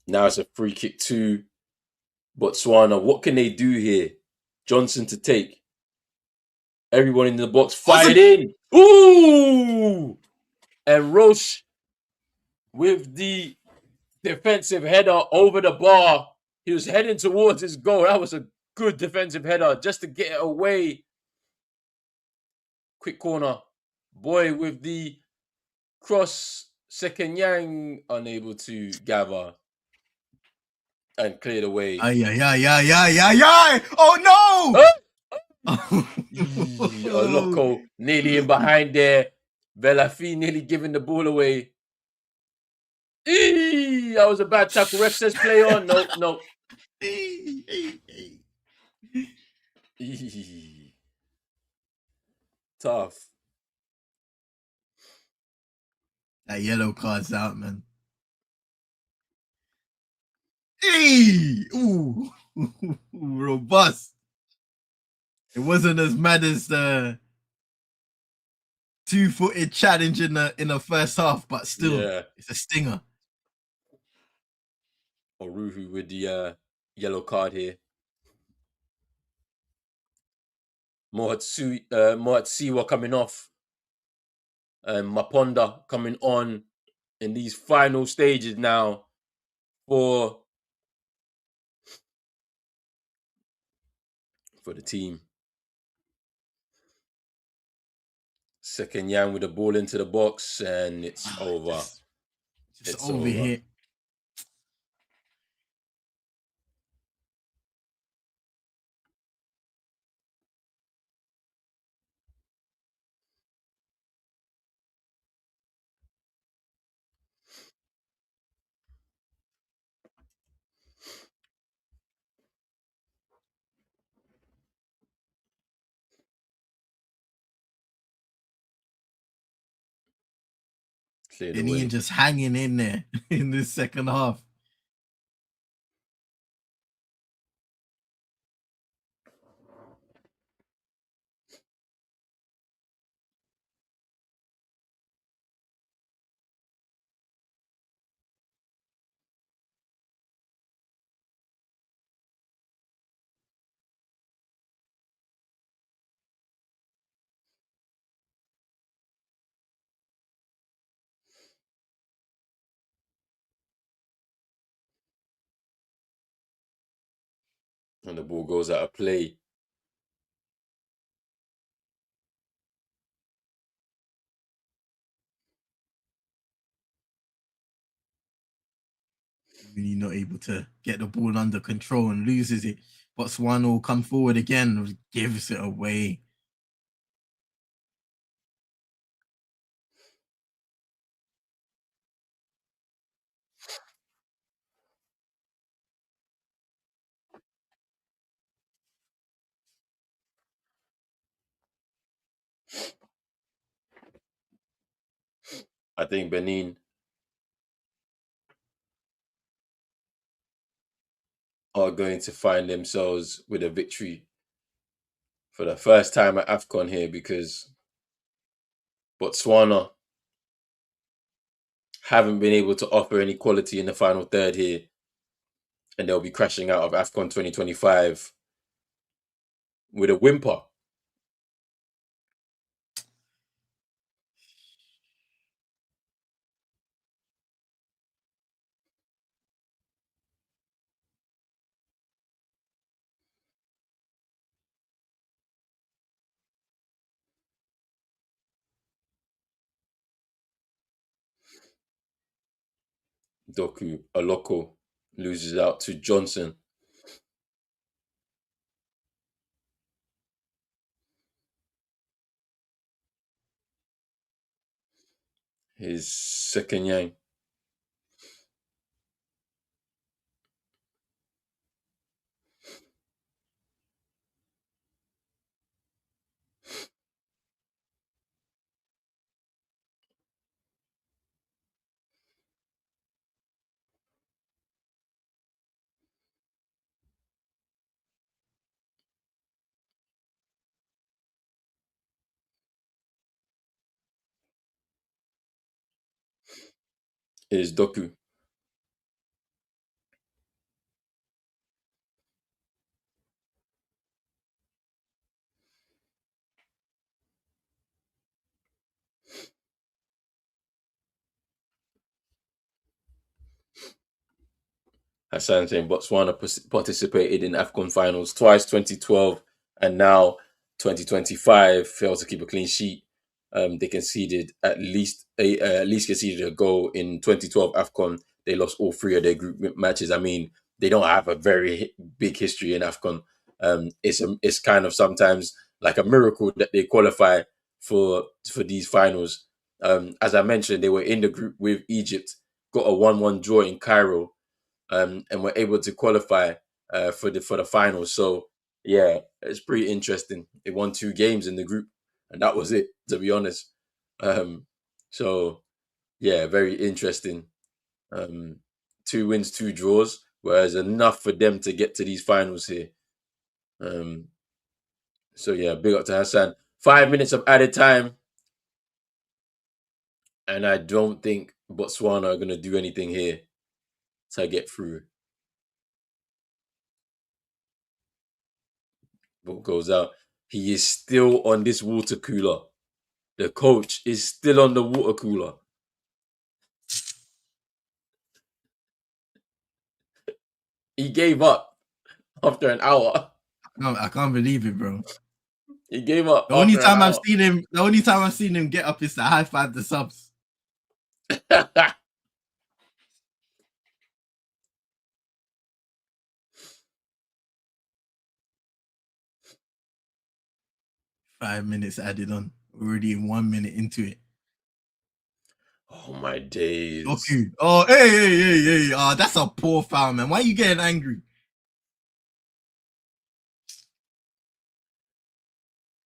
Now it's a free kick to Botswana. What can they do here? Johnson to take. Everyone in the box fired in. Ooh! And Roche with the defensive header over the bar. He was heading towards his goal. That was a good defensive header just to get it away. Quick corner. Boy with the cross. Sekenyang unable to gather and cleared away. Oh no! Loco nearly in behind there. Velafi nearly giving the ball away. That was a bad tackle. Ref says play on. No. Tough. That yellow card's out, man. Ooh, robust. It wasn't as mad as the two-footed challenge in the first half, but still, It's a stinger. Oruhu with the yellow card here. Mohatsiwa coming off. Maponda coming on in these final stages now for the team. Second Yang with the ball into the box, and it's over. Just It's over here. Cleared Benin away. just hanging in there in the second half. And the ball goes out of play. Really not able to get the ball under control and loses it. Botswana will come forward again, gives it away. I think Benin are going to find themselves with a victory for the first time at AFCON here, because Botswana haven't been able to offer any quality in the final third here, and they'll be crashing out of AFCON 2025 with a whimper. Doku Aloko loses out to Johnson. His second Yang. Is Doku. Hassan saying Botswana participated in AFCON finals twice, 2012 and now 2025. Failed to keep a clean sheet. They conceded at least conceded a goal in 2012 AFCON. They lost all three of their group matches. I mean, they don't have a very big history in AFCON. It's kind of sometimes like a miracle that they qualify for these finals. As I mentioned, they were in the group with Egypt, got a 1-1 draw in Cairo, and were able to qualify for the finals. So yeah, it's pretty interesting. They won 2 games in the group, and that was it, to be honest. So yeah, very interesting. 2 wins, 2 draws, whereas enough for them to get to these finals here. So yeah, big up to Hassan. 5 minutes of added time, and I don't think Botswana are going to do anything here to get through. Ball goes out. He is still on this water cooler. The coach is still on the water cooler. He gave up after an hour. No, I can't believe it, bro. He gave up The only after an time I've hour. seen him get up is to high five the subs. 5 minutes added on. Already 1 minute into it. Oh my days. Okay. Oh, hey. Oh, that's a poor foul, man. Why are you getting angry?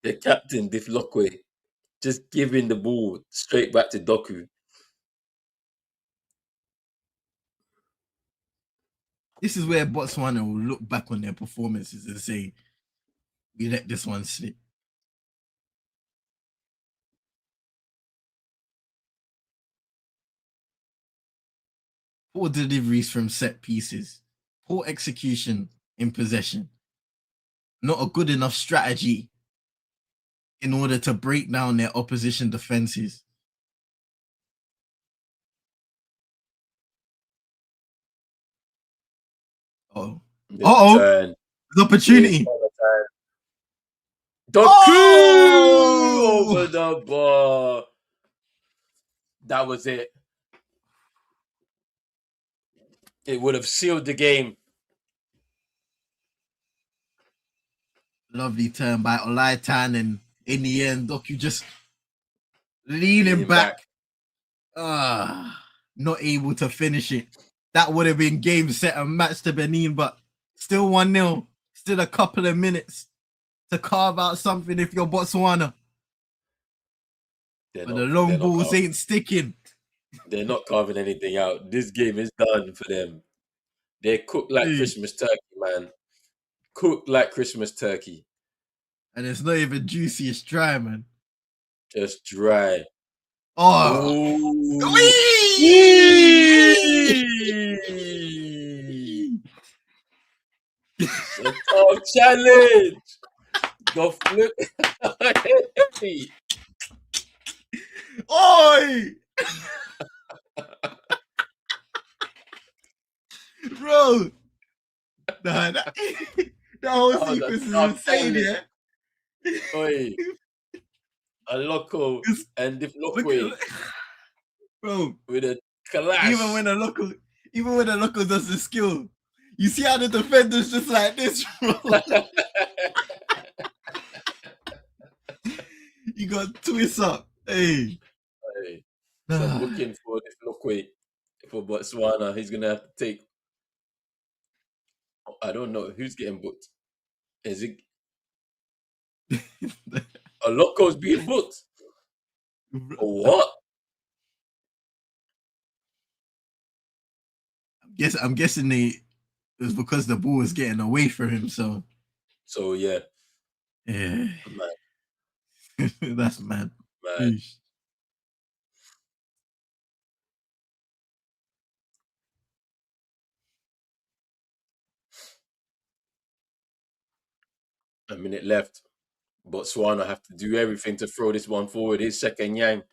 The captain, Diflokwe, just giving the ball straight back to Doku. This is where Botswana will look back on their performances and say, we let this one slip. Poor deliveries from set pieces. Poor execution in possession. Not a good enough strategy in order to break down their opposition defenses. Oh. The opportunity. Doku over the bar. That was it. It would have sealed the game. Lovely turn by Olaitan, and in the end, Doku just leaning back. Not able to finish it. That would have been game, set, and match to Benin, but still 1-0. Still a couple of minutes to carve out something if you're Botswana. But the long balls ain't sticking. They're not carving anything out. This game is done for them. They're cooked like Christmas turkey, man. Cooked like Christmas turkey. And it's not even juicy, it's dry, man. Just dry. Oh. The top challenge. The flip. Oi! Bro. Nah, that whole sequence is insane, yeah? Oi. A loco and the Flockway. Bro. With a clash. Even when a loco does the skill, you see how the defender's just like this, bro. You got twists up. Hey. So booking for the Flockway for Botswana. He's gonna have to take. I don't know who's getting booked. Is it a loco's being booked? What? I'm guessing it was because the ball was getting away from him. So yeah. Man. That's mad. Man. A minute left. Botswana have to do everything to throw this one forward. Here's second Yang.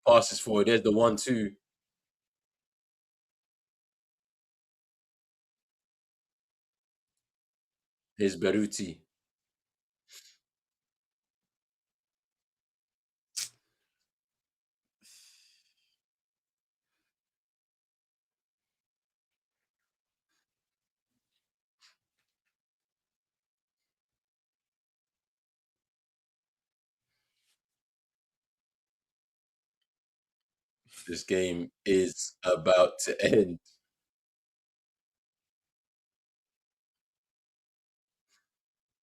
Passes forward. There's the 1-2. Here's Beruti. This game is about to end.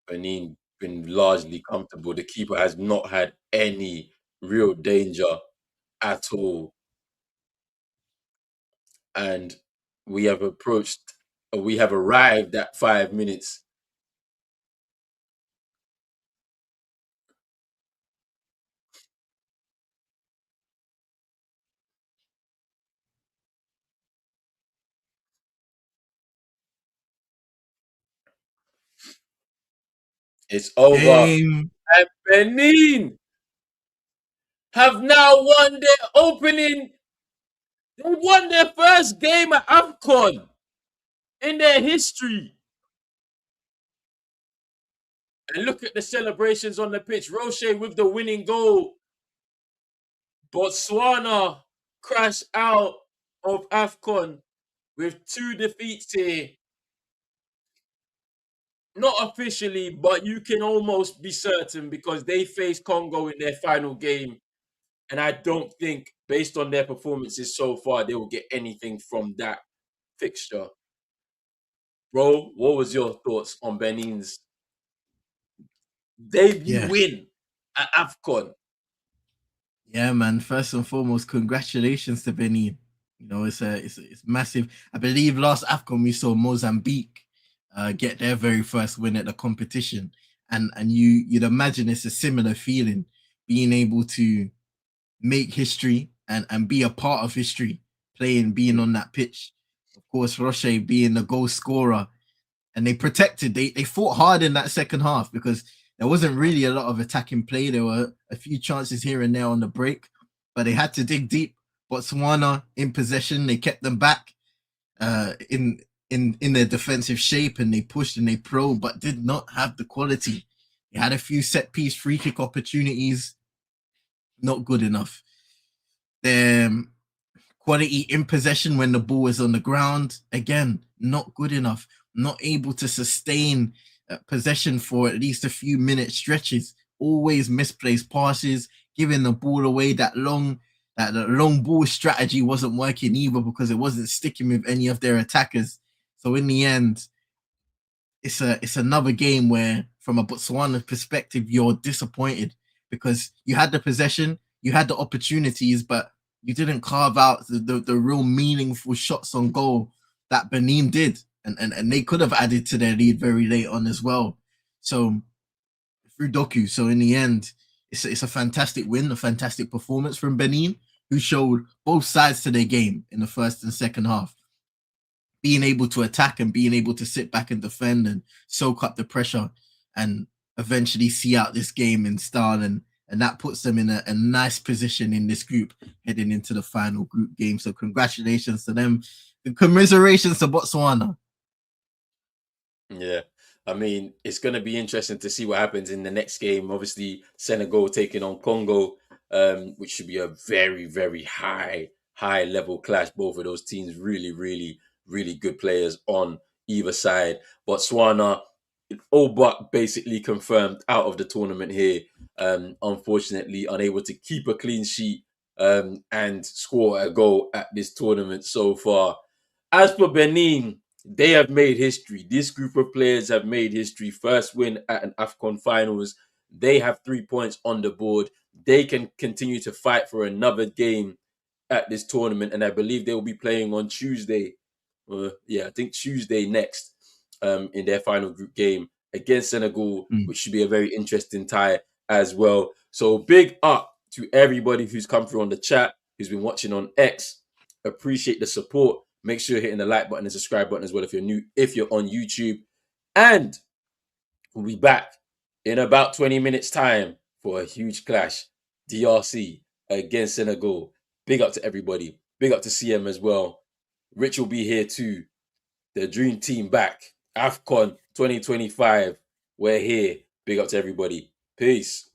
Benin been largely comfortable. The keeper has not had any real danger at all. And we have arrived at 5 minutes. It's over. And Benin have now won their opening. They won their first game at AFCON in their history. And look at the celebrations on the pitch. Roche with the winning goal. Botswana crash out of AFCON with 2 defeats here. Not officially, but you can almost be certain because they faced Congo in their final game. And I don't think, based on their performances so far, they will get anything from that fixture. Bro, what was your thoughts on Benin's debut win at AFCON? Yeah, man. First and foremost, congratulations to Benin. You know, it's massive. I believe last AFCON we saw Mozambique get their very first win at the competition, and you'd imagine it's a similar feeling, being able to make history and be a part of history, being on that pitch. Of course, Roche being the goal scorer, and they protected. They fought hard in that second half because there wasn't really a lot of attacking play. There were a few chances here and there on the break, but they had to dig deep. Botswana in possession, they kept them back in their defensive shape, and they pushed and they probed, but did not have the quality. They had a few set piece free kick opportunities, not good enough. Their quality in possession when the ball is on the ground, again, not good enough. Not able to sustain possession for at least a few minute stretches. Always misplaced passes, giving the ball away. That long ball strategy wasn't working either because it wasn't sticking with any of their attackers. So in the end, it's another game where, from a Botswana perspective, you're disappointed because you had the possession, you had the opportunities, but you didn't carve out the real meaningful shots on goal that Benin did. And they could have added to their lead very late on as well. So through Doku. So in the end, it's a fantastic win, a fantastic performance from Benin, who showed both sides to their game in the first and second half. Being able to attack and being able to sit back and defend and soak up the pressure and eventually see out this game in style. And that puts them in a nice position in this group heading into the final group game. So congratulations to them. And commiserations to Botswana. Yeah, I mean, it's going to be interesting to see what happens in the next game. Obviously, Senegal taking on Congo, which should be a very, very high level clash. Both of those teams really, really, really good players on either side. Botswana, all but basically confirmed out of the tournament here. Unfortunately, unable to keep a clean sheet and score a goal at this tournament so far. As for Benin, they have made history. This group of players have made history. First win at an AFCON finals. They have 3 points on the board. They can continue to fight for another game at this tournament. And I believe they will be playing on Tuesday. I think Tuesday next in their final group game against Senegal, which should be a very interesting tie as well. So big up to everybody who's come through on the chat, who's been watching on X. Appreciate the support. Make sure you're hitting the like button and subscribe button as well if you're on YouTube. And we'll be back in about 20 minutes time for a huge clash. DRC against Senegal. Big up to everybody. Big up to CM as well. Rich will be here too. The dream team back. AFCON 2025. We're here. Big up to everybody. Peace.